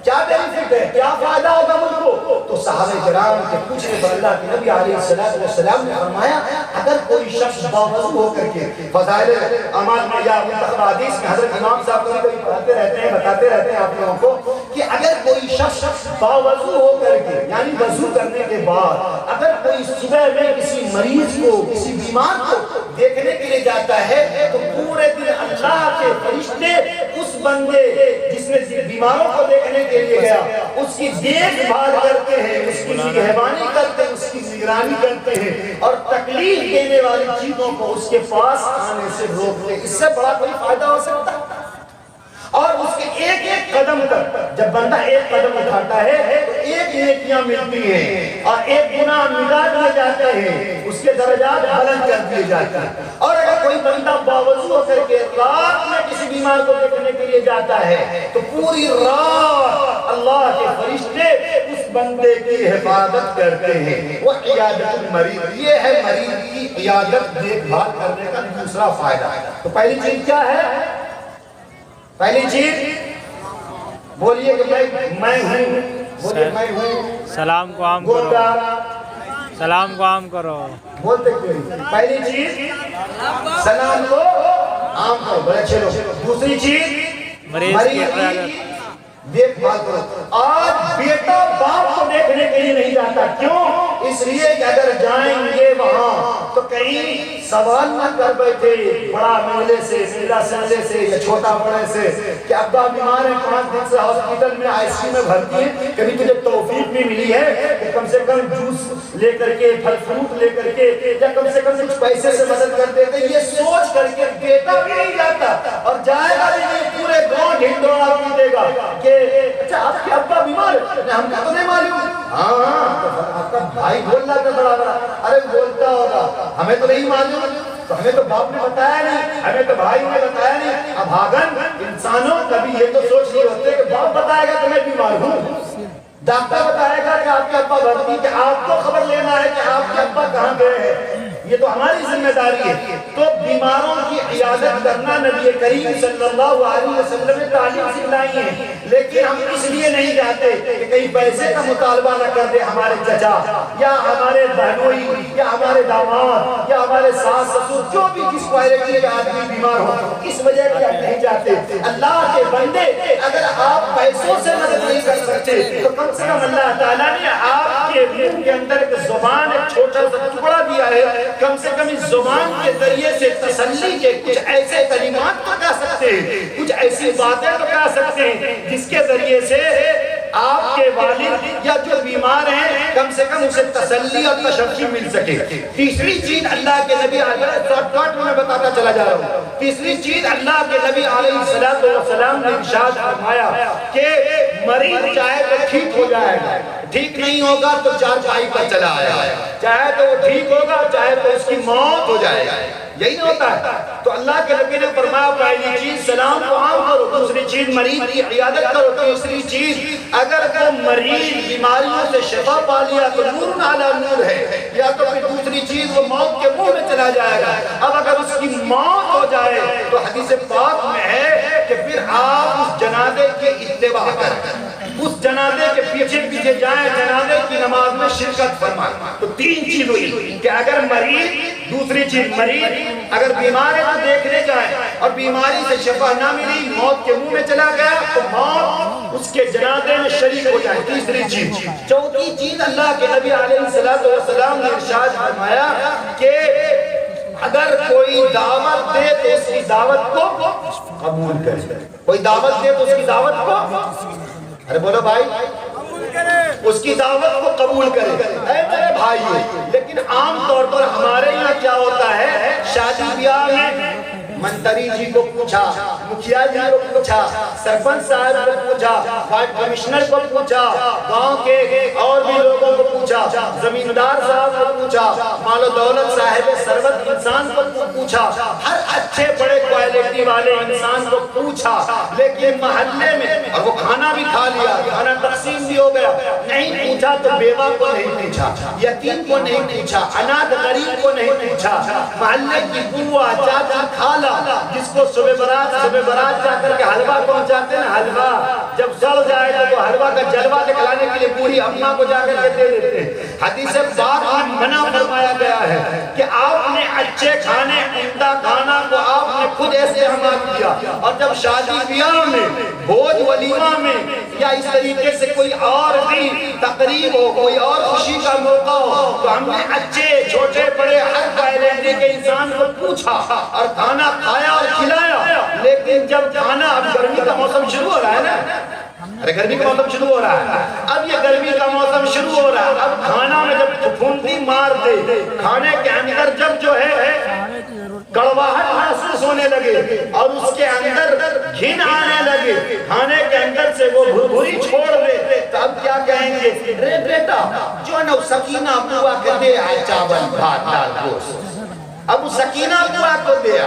کیا بینیفٹ ہے، کیا فائدہ ہوگا مجھ کو؟ تو صحابہ کرام کے پوچھنے پر اللہ کے نبی علیہ السلام نے فرمایا اگر کوئی شخص باوضو ہو کر کے فضائل اعمال میں یا منتخب حدیث میں حضرت امام صاحب کو پڑھاتے رہتے ہیں، بتاتے رہتے ہیں آپ لوگوں کو کہ اگر کوئی شخص باوضو ہو کر کے یعنی وضو کرنے کے بعد اگر کوئی صبح میں کسی مریض کو، کسی بیمار کو دیکھنے کے لیے جاتا ہے تو پورے دن اللہ کے فرشتے اس بندے جس نے بیماروں کو دیکھنے کے لیے گیا اس کی دیکھ بھال کرتے ہیں، اس کی نگہبانی کرتے ہیں، اس کی نگرانی کرتے ہیں اور تکلیف دینے والی چیزوں کو اس کے پاس آنے سے روکتے ہیں، اس سے بڑا کوئی فائدہ ہو سکتا ہے؟ اور اس کے ایک ایک قدم تک جب بندہ ایک قدم اٹھاتا ہے تو ایک نیکیاں ملتی ہیں اور ایک گناہ مٹا دیے جاتے ہیں، اس کے درجات بلند کر دیے جاتے ہیں۔ اور اگر کوئی بندہ باوضو ہو کر کے رات میں کسی بیمار کو دیکھنے کے لیے جاتا ہے تو پوری رات اللہ کے فرشتے اس بندے کی حفاظت کرتے ہیں۔ وہ عیادت المریض، یہ ہے مریض کی عیادت دیکھ بھال کرنے کا دوسرا فائدہ۔ تو پہلی چیز کیا ہے؟ پہلی چیز بولیے کہ میں ہوں، بولیے میں ہوں، سلام کو عام کرو، سلام کو عام کرو، بولتے کیوں؟ پہلی چیز سلام کو عام کرو، بڑے اچھے لوگ۔ دوسری چیز مریض کی عیادت، دیکھ بھال کرو۔ آج بیٹا باپ کو دیکھنے کے لیے نہیں جاتا، کیوں؟ اس لیے کہ اگر جائیں گے وہاں تو کہیں سوال نہ کر بیٹھے بڑا ملے سے، سیدھا سنلے سے یا چھوٹا بڑے سے کہ ابا بیمار ہے 5 دن سے ہاسپٹل میں آئی سی یو میں بھرتی ہے، کبھی تجھے توفیق بھی ملی ہے کہ کم سے کم جوس لے کر کے، پھل فروٹ لے کر کے یا کم سے کم کچھ پیسے سے مدد کر دیتے؟ یہ سوچ کر کے بیٹا بھی نہیں جاتا اور جائے گا بھی نہیں، پورے گاؤں ڈھنڈورا بھی دے گا کہ اچھا آپ کے ابا بیمار ہے، ہم کا تو نہیں معلوم۔ ہاں آپ کا بھائی بول رہا تھا بڑا بڑا، ارے بولتا ہوگا، ہمیں تو نہیں معلوم، تو ہمیں تو باپ نے بتایا نہیں، ہمیں تو بھائی نے بتایا نہیں۔ اب بھاگن انسانوں کبھی یہ تو سوچ نہیں ہوتے کہ باپ بتائے گا کہ میں بیمار ہوں، ڈاکٹر بتائے گا کہ آپ کے ابا بھرتی، کہ آپ کو خبر لینا ہے کہ آپ کے ابا کہاں گئے ہیں، یہ تو ہماری ذمہ داری ہے۔ تو بیماروں کی عیادت کرنا نبی کریم صلی اللہ علیہ وسلم نے تعلیم سکھلائی ہے، لیکن ہم اس لیے نہیں جاتے کہ کہیں پیسے کا مطالبہ نہ کر دے ہمارے چچا یا ہمارے بہنوئی یا ہمارے داماد یا ہمارے ساس سسر، جو بھی جس کوالٹی کا آدمی بیمار ہو، اس وجہ سے ہم نہیں جاتے۔ اللہ کے بندے اگر آپ پیسوں سے مدد نہیں کر سکتے تو کم سے کم اللہ تعالیٰ نے آپ کے منہ کے اندر ایک زبان، ایک چھوٹا سا ٹکڑا دیا ہے، کم سے کم اس زبان کے ذریعے سے تسلی کے کچھ ایسے کلمات تو کہہ سکتے ہیں، کچھ ایسی باتیں تو کہہ سکتے ہیں جس کے ذریعے سے آپ کے والد یا جو بیمار ہیں کم سے کم اسے تسلی اور تشفی مل سکے۔ تیسری چیز اللہ کے نبی میں بتاتا چلا جا رہا ہوں، تیسری چیز اللہ کے نبی علیہ السلام نے ارشاد فرمایا کہ مریض چاہے تو ٹھیک ہو جائے گا، ٹھیک نہیں ہوگا تو چارپائی پر چلا آیا ہے، چاہے تو وہ ٹھیک ہوگا چاہے تو اس کی موت ہو جائے گا، یہی نہیں ہوتا ہے۔ تو اللہ کے نبی نے فرمایا پہلی چیز سلام کو عام کرو، دوسری چیز مریض کی عیادت کرو، تیسری چیز اگر وہ مریض بیماریوں سے شفا پا لیا تو نور علی نور ہے، یا تو پھر دوسری چیز وہ موت کے منہ میں چلا جائے گا۔ اب اگر اس کی موت ہو جائے تو حدیث پاک میں ہے کہ پھر آپ اس جنازے کے اتباع کریں، اس جنازے کے پیچھے پیچھے جائیں، جنازے کی نماز میں شرکت فرمائیں۔ تو تین چیز ہوئی کہ اگر مریض، دوسری چیز مریض اگر بیمار ہے تو دیکھنے جائیں اور بیماری سے شفا نہ ملی، موت کے منہ میں چلا گیا تو موت اس کے جنازے میں شریک ہو جائے، تیسری چیز۔ چوتھی چیز اللہ کے نبی علیہ السلام نے ارشاد فرمایا کہ اگر کوئی دعوت دے تو اس کی دعوت کو قبول کرے، کوئی دعوت دے تو اس کی دعوت کو، ارے بولو بھائی، اس کی دعوت کو قبول کرے۔ اے میرے بھائیو، لیکن عام طور پر ہمارے یہاں کیا ہوتا ہے، شادی بیاہ میں منتری جی کو پوچھا، مکھیا جی کو پوچھا، سرپنچ صاحب کو پوچھا، وارڈ کمشنر کو پوچھا، گاؤں کے اور بھی لوگوں کو پوچھا، زمیندار صاحب کو پوچھا، مال و دولت صاحب ثروت انسان کو پوچھا، ہر اچھے بڑے کوالٹی والے انسان کو پوچھا، لیکن محلے میں اور وہ کھانا بھی کھا لیا، کھانا تقسیم بھی ہو گیا، نہیں پوچھا تو بیوہ کو نہیں پوچھا، یتیم کو نہیں پوچھا، اناٹھ غریب کو نہیں پوچھا، محلے کی بوا چاچا خالہ جس کو صبح برات جا کر کے حلوہ پہنچاتے ہیں، حلوہ جب سڑ جائے تو وہ حلوہ کا جلوہ دکھلانے کے لیے بوڑھی اماں کو جا کر کے دے دیتے ہیں۔ حدیث پاک میں منع فرمایا گیا ہے کہ آپ نے اچھے کھانے، عمدہ کھانا کو آپ نے خود استعمال کیا، اور جب شادی بیاہ میں، بھوج ولیمہ میں یا اس طریقے سے کوئی اور بھی تقریب ہو، کوئی اور خوشی کا موقع ہو تو ہم نے اچھے چھوٹے بڑے ہر پائے کے انسان کو پوچھا اور کھانا کھایا اور کھلایا، لیکن جب کھانا، اب گرمی کا موسم شروع ہو رہا ہے نا، ارے گرمی کا موسم شروع ہو رہا ہے، اب یہ گرمی کا موسم شروع ہو رہا ہے، اب کھانا میں جب پھپھوندی مار دے، کھانے کے اندر جب جو ہے کڑواہٹ محسوس ہونے لگے اور اس کے اندر گھن آنے لگے، کھانے کے اندر سے وہ بھری چھوڑ دے، تو اب کیا کہیں گے؟ رے بیٹا جو نو سکینہ بوا کے دے آئے چاول بھات دال گوشت، اب سکینہ بوا کو دیا،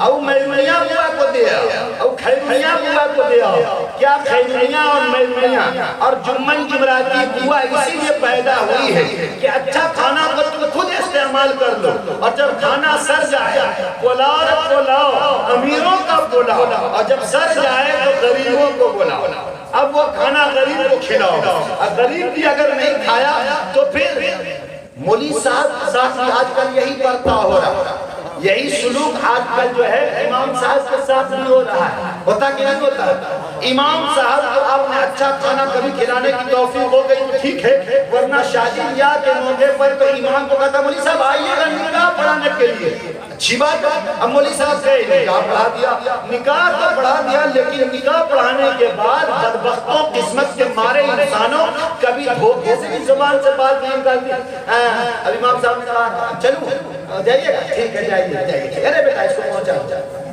او میمیاں بوا کو دیا، او خیمیاں بوا کو دیا۔ کیا خیمیاں اور میمیاں اور جمن جمراتی بوا اسی لیے پیدا ہوئی ہے کہ اچھا کھانا کو تم خود استعمال کر لو، اور جب کھانا سر جائے پلاؤ امیروں کا پلاؤ، اور جب سر جائے تو غریبوں کو بلاؤ۔ اب وہ کھانا غریب کو کھلاؤ، اور غریب بھی اگر نہیں کھایا تو پھر مولی صاحب آج کل یہی برتا ہو رہا، یہی سلوک آج کل جو ہے امام صاحب کے ساتھ نہیں ہو رہا ہے، ہوتا کہ نہیں ہوتا؟ امام صاحب کو آپ نے اچھا کھانا کبھی کھلانے کی توفیق ہو گئی تو ٹھیک ہے، ورنہ شادی بیاہ کے موقع پر تو امام کو کہتا مولی صاحب آئیے گا نکاح پڑھانے کے لیے، اچھی بات ہے۔ اب مولی صاحب سے نکاح پڑھا دیا، نکاح تو پڑھا دیا، لیکن نکاح پڑھانے کے بعد بدبختوں قسمت کے مارے انسانوں کبھی دھوکے سے بھی زبان سے بات نہیں نکالتی۔ اب امام صاحب نے کہا چلو جائیے گا، ٹھیک ہے جائیے، ارے بیٹا اس کو پہنچا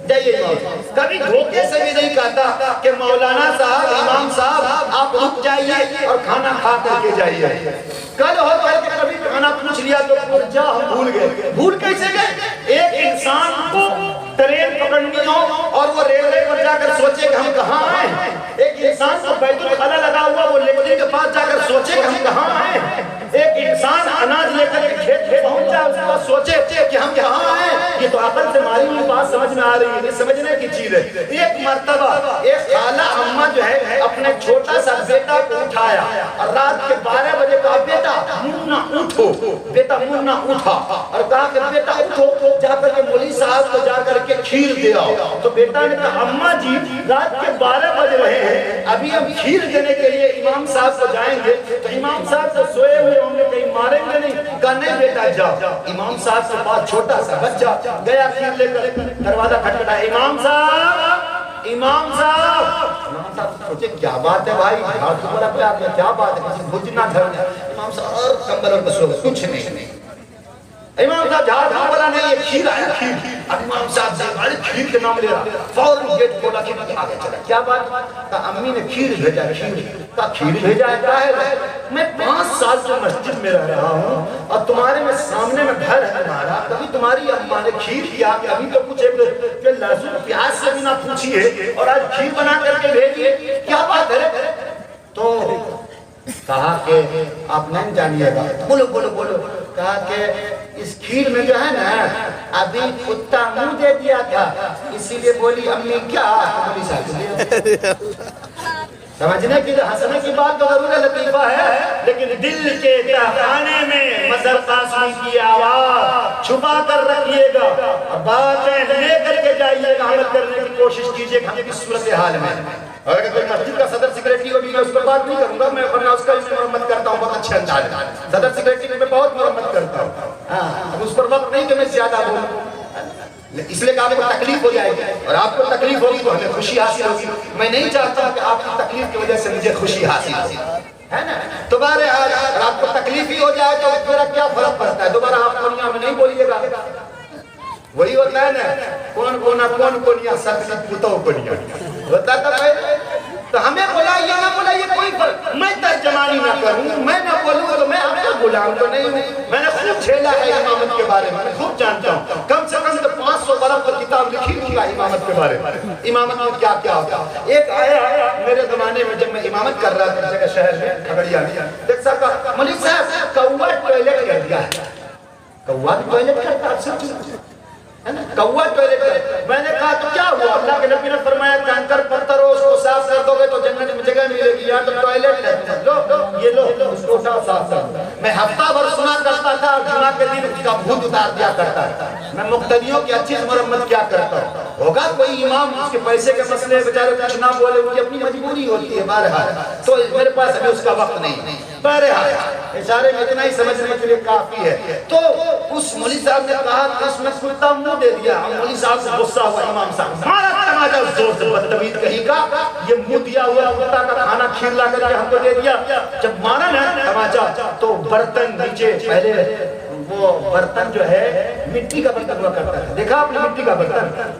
جائیے امام، کبھی دھوکے سے بھی نہیں کہتا کہ مولانا صاحب امام صاحب آپ رک جائیے اور کھانا کھا کر کے جائیے۔ کل ہو گیا کہ کبھی کھانا پوچھ لیا تو جا ہم بھول گئے، بھول کیسے گئے؟ ایک انسان کو ٹرین پکڑنی ہو اور وہ ریلوے پر جا کر سوچے کہ ہم کہاں آئے، ایک انسان کو بیت الخلا لگا ہوا وہ لیبرری کے پاس جا کر سوچے کہ ہم کہاں آئے، ایک انسان اناج لے کر کے کھیت میں پہنچ جائے اس کا سوچے کہ ہم کہاں آئے، یہ تو عقل سے ماری ہوئی بات سمجھ میں آ رہی ہے، یہ سمجھنے کی چیز ہے۔ ایک مرتبہ ایک خالہ اماں جو ہے اپنے چھوٹا سا بیٹا کو اٹھایا اور رات کے 12 بجے کہا بیٹا منہ نہ اٹھو، بیٹا منہ نہ اٹھا، اور کہا کہ بیٹا اٹھو جا کر کے مولی صاحب کو جا کر کے کھیر دے آؤ۔ تو بیٹا نے کہا اماں جی رات کے 12 بج رہے ہیں، ابھی ہم کھیر دینے کے لیے امام صاحب کو جائیں گے تو امام صاحب تو سوئے ہوئے ہوں گے، کہیں ماریں گے نہیں؟ کہا نہیں بیٹا جاؤ۔ امام صاحب سے بات چھوٹا سا بچہ گیا کھیر لے کر، دروازہ کھٹکھٹایا، امام صاحب، امام صاحب۔ امام صاحب سوچے کیا بات ہے بھائی، ہاتھ کو بڑا پہ آپ نے کیا بات ہے، کسی بھجنا گھر میں۔ امام صاحب اور کمبل اور بسو کچھ نہیں، امام صاحب جہاں تھا بولا نہیں یہ کھیر آیا کھیر، اب امام صاحب سے بڑے کھیر کے نام لے رہا، فوراً گیٹ کھولا کہ آگے چلا، کیا بات؟ کہا امی نے کھیر بھیجا، کھیر، کہا کھیر بھیجا ہے کیا ہے؟ میں 5 سال سے مسجد میں رہ رہا ہوں اور تمہارے میں سامنے میں گھر ہے تمہارا، کبھی تمہاری اماں نے کھیر کیا، کبھی تو کچھ ایک کہ لہسن پیاز سے بھی نہ پوچھی ہے اور آج کھیر بنا کر کے بھیجی ہے، کیا بات ہے؟ تو کہا کہ آپ نہیں جانیے گا، بولو بولو بولو، کہا کہ اس کھیر میں جو ہے نا ابھی کتا منہ دے دیا تھا، اسی لیے بولی امی کیا بولی صاحب سمجھنے کی ہنسنے کی بات تو ضرور لطیفہ ہے، لیکن دل کے تہخانے میں مظہر قاسمی کی آواز چھپا کر رکھیے گا اور باتیں لے کر کے جائیے گا، عمل کرنے کی کوشش کیجیے گا کس صورتحال میں۔ اور اگر کوئی مسجد کا صدر سیکریٹری ہوگی میں اس پر بات نہیں کروں گا، میں ورنہ اس کا اس میں مرمت کرتا ہوں بہت اچھے انداز میں، صدر سیکریٹری میں بہت مرمت کرتا ہوں، اس پر وقت نہیں کہ میں زیادہ بولوں، اس لیے کہ آپ کو تکلیف ہو جائے گی اور آپ کو تکلیف ہوگی تو ہمیں خوشی حاصل ہوگی، میں نہیں چاہتا کہ آپ کی تکلیف کی وجہ سے مجھے خوشی حاصل ہو، ہے نا؟ دوبارہ اگر آپ کو تکلیف ہی ہو جائے تو میرا کیا فرق پڑتا ہے، دوبارہ آپ دنیا میں نہیں بولیے گا، وہی ہوتا ہے نا کون کونا کون کونیا سب سب پتو کونیا ہوتا تھا پہلے، تو ہمیں بلائیے نہ بلائیے کوئی فرق، میں ترجمانی نہ کروں، میں نہ بولوں تو میں آپ کا غلام تو نہیں ہوں، میں نے خوب چھیلا ہے امامت کے بارے میں، میں خوب جانتا ہوں، کم سے کم 500 برف پر کتاب لکھی ہوں گا امامت کے بارے میں، امامت میں کیا کیا ہوتا ہے۔ ایک آیا میرے زمانے میں جب میں امامت کر رہا تھا جگہ شہر میں کھگڑیا میں، دیکھ سکتا ملک صاحب کوا ٹوائلٹ کر دیا ہے، کوا ٹوائلٹ کرتا ہے سب چیز کوا ٹوائلٹ کر، میں نے کہا تو کیا ہوا؟ اللہ کے نبی نے فرمایا کنکر پتھر ہو اس کو صاف کر دو گے تو جنت میں جگہ ملے گی، یہاں تو ٹوائلٹ ہے، لو یہ لو اس کو صاف کر۔ میں ہفتہ بھر سنا کرتا تھا اور جمعہ کے دن اس کا بھوت اتار دیا کرتا تھا، میں مقتدیوں کی اچھی مرمت کیا کرتا ہوں، ہوگا کوئی امام اس کے پیسے کے مسئلے بیچارے کچھ نہ بولے، ان کی اپنی مجبوری ہوتی ہے، بہرحال تو میرے پاس ابھی اس کا وقت نہیں، بہرحال اشارے میں اتنا ہی سمجھنے کے لیے کافی ہے۔ تو مولوی صاحب نے کہا کہ اس میں کتا منہ دے دیا. مولوی صاحب سے غصہ ہوا امام صاحب, مارا تماچا زور سے, بدتمیز کہیں کا, یہ منہ دیا ہوا کتا کا کھانا کھیر لا کر کے ہم کو دے دیا. جب مارا نا تماچا تو برتن نیچے, پہلے وہ برتن جو ہے مٹی کا برتن ہوا کرتا ہے, دیکھا آپ نے مٹی کا برتن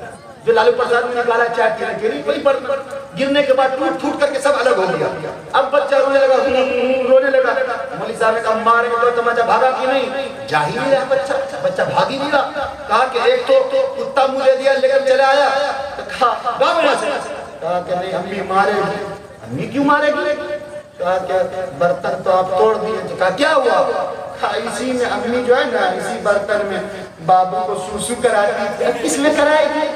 جو لالو پرساد نے نکالا چائے پینے کے لیے, وہی برتن گرنے کے بعد ٹوٹ پھوٹ کر کے سب الگ ہو گیا. اب بچہ رونے لگا. مولوی صاحب نے کہا مارے تو تماچا بھاگا کہ نہیں؟ جا ہی نہیں رہا بچہ بھاگ ہی نہیں رہا. کہا کہ ایک تو کتا منہ دے دیا لیکن چلا آیا. کہا کہ نہیں امی مارے گی. امی کیوں مارے گی؟ کہا کہ برتن تو آپ توڑ دیے. کہا کیا ہوا؟ اسی میں امی جو ہے نا اسی برتن میں بابو کو سوسو کراتی تھی. کس میں کرائے گی؟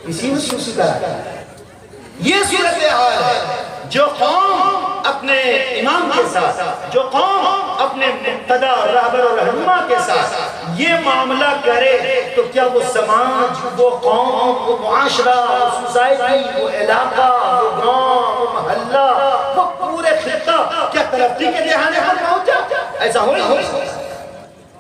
اسی میں سوسو کراتی. یہ صورتحال ہے. جو قوم اپنے امام کے ساتھ, جو قوم اپنے مقتدا رہبر و رہنما کے ساتھ یہ معاملہ کرے تو کیا وہ سماج, وہ قوم, وہ معاشرہ, وہ سوسائٹی, وہ علاقہ, وہ گاؤں, وہ محلہ, وہ پورے خطہ کیا ترقی کے دہانے پر پہنچا؟ ایسا ہو نہیں ہو سکتا.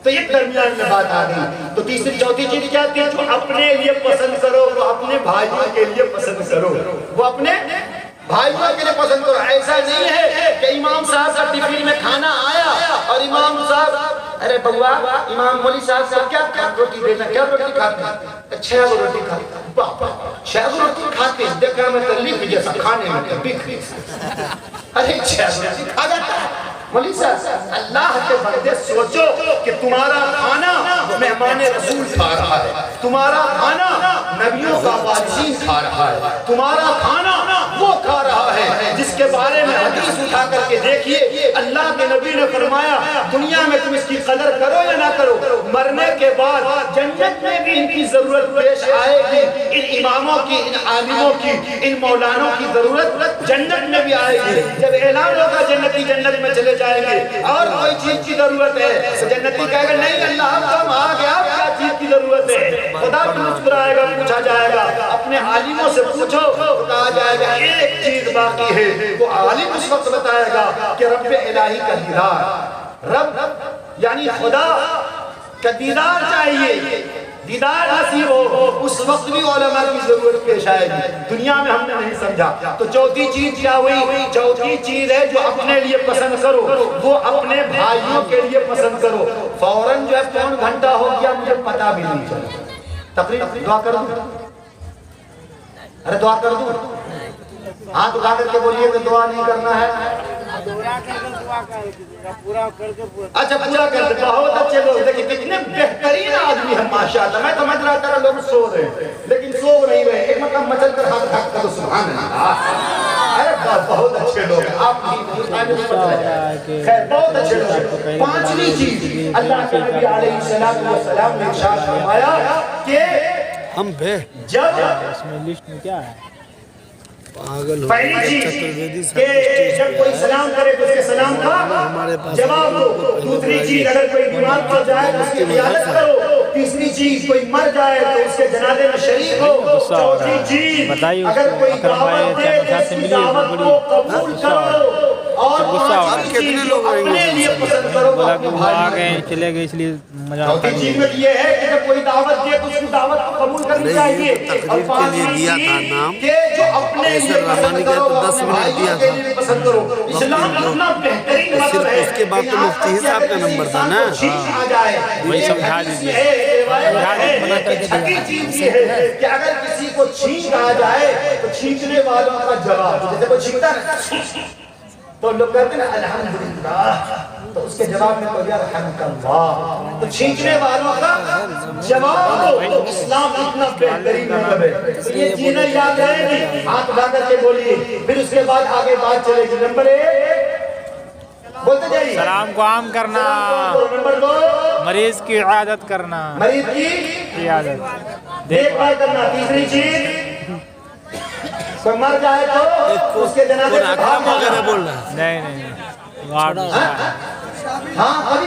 تو یہ درمیان میں بات آ گئی. تو تیسری چوتھی چیز کیا تھی؟ جو اپنے لیے پسند کرو وہ اپنے بھائیوں کے لیے پسند کرو, وہ اپنے بھائیوں کے لیے پسند کرو. ایسا نہیں ہے کہ امام صاحب کا ٹفن میں کھانا آیا اور امام صاحب, ارے بوا امام مولوی صاحب سے کیا روٹی دینا, کیا روٹی کھاتے ہیں؟ 6 روٹی کھاتے ہیں. باپا 6 روٹی کھاتے ہیں, دیکھا میں تکلیف جیسا کھانے میں تکلیف. ارے 6 روٹی کھا جاتا ہے مولوی صاحب. اللہ کے بندے سوچو کہ تمہارا کھانا مہمان رسول کھا رہا ہے, تمہارا کھانا نبیوں کا وارثین کھا رہا ہے, تمہارا کھانا وہ کھا رہا ہے جس کے بارے میں حدیث اٹھا کر کے دیکھیے اللہ کے نبی نے فرمایا دنیا میں تم اس کی قدر کرو یا نہ کرو, مرنے کے بعد جنت میں بھی ان کی ضرورت پیش آئے گی. ان اماموں کی, ان عالموں کی, ان مولانوں کی ضرورت جنت میں بھی آئے گی. جب اعلان ہوگا جنتی جنت میں چلے جائیں گے اور کوئی چیز کی ضرورت ہے تو جنتی کہے گا نہیں اللہ ہم آ گیا, کیا چیز کی ضرورت ہے؟ خدا بھی مسکرائے گا, پوچھا جائے گا. اپنے عالموں سے پوچھو تو کہا جائے گا ایک چیز باقی ہے. وہ عالم اس وقت بتائے گا کہ رب الہی کا دیدار, رب یعنی خدا کا دیدار چاہیے, دیدار نصیب ہو. اس وقت بھی علماء کی ضرورت پیش آئے گی. دنیا میں ہم نے نہیں سمجھا. تو چوتھی چیز کیا ہوئی؟ چوتھی چیز ہے جو اپنے لیے پسند کرو وہ اپنے بھائیوں کے لیے پسند کرو. فوراً جو ہے 3 گھنٹہ ہو گیا مجھے پتا بھی نہیں چلا. تقریر دعا کر دوں, ارے دعا کر دوں, ہاتھ اٹھا کر کے بولیے کہ دعا نہیں کرنا ہے. اچھا پورا کر دے. بہت اچھے لوگ, دیکھیں کتنے بہترین آدمی ہیں ماشاءاللہ. میں سمجھ رہا تھا لوگ سو رہے ہیں لیکن سو نہیں رہے. ایک مطلب مچل کر ہاتھ اٹھا کر سبحان اللہ. ارے بہت اچھے لوگ ہیں آپ کی, خیر بہت اچھے لوگ ہیں. 5ویں چیز اللہ کے نبی علیہ السلام نے ارشاد فرمایا کہ ہم بے جب اس میں لسٹ میں کیا ہے؟ پہلی چیز کہ جب کوئی سلام کرے تو اس کے سلام کا جواب دو. دوسری چیز اگر کوئی بیمار پڑ جائے تو اس کی عیادت کرو. تیسری چیز کوئی مر جائے تو اس کے جنازے میں شریک ہو. چوتھی چیز اگر کوئی دعوت دے تو اس کی دعوت کو قبول کرو. اور پانچویں چیز اپنے لیے پسند کرو. بولا کہ وہ آ گئے چلے گئے اس لیے مزہ. چوتھی چیز میں یہ ہے کہ جب کوئی دعوت دے تو اس کی دعوت کو قبول کرنی چاہیے. اور پانچویں چیز کہ جو اپنے لیے پسند کرو اپنے بھائیوں کے لیے پسند کرو. اسلام اتنا بہترین مذہب ہے. اس کے بعد تو مفتی صاحب کا نمبر تھا نا, وہی سمجھا دیجیے. چھٹی چیز یہ ہے کہ اگر کسی کو چھینک آ جائے تو چھینکنے والوں کا جواب, جیسے کوئی چھینکتا ہے تو لوگ کہتے ہیں الحمدللہ, تو اس کے جواب میں کوئی رحمت اللہ. تو چھینکنے والوں کا جواب دو. اسلام اتنا بہترین مذہب ہے. تو یہ چیزیں یاد رہیں گی, ہاتھ اٹھا کر کے بولیے. پھر اس کے بعد آگے بات چلے گی. نمبر 1 بولتے جائیے, سلام کو عام کرنا. نمبر 2 مریض کی عیادت کرنا, مریض کی عیادت دیکھ بھال کرنا. تیسری چیز کوئی مر جائے تو اس کے جنازے میں بھاگ وغیرہ بول رہا ہے. نہیں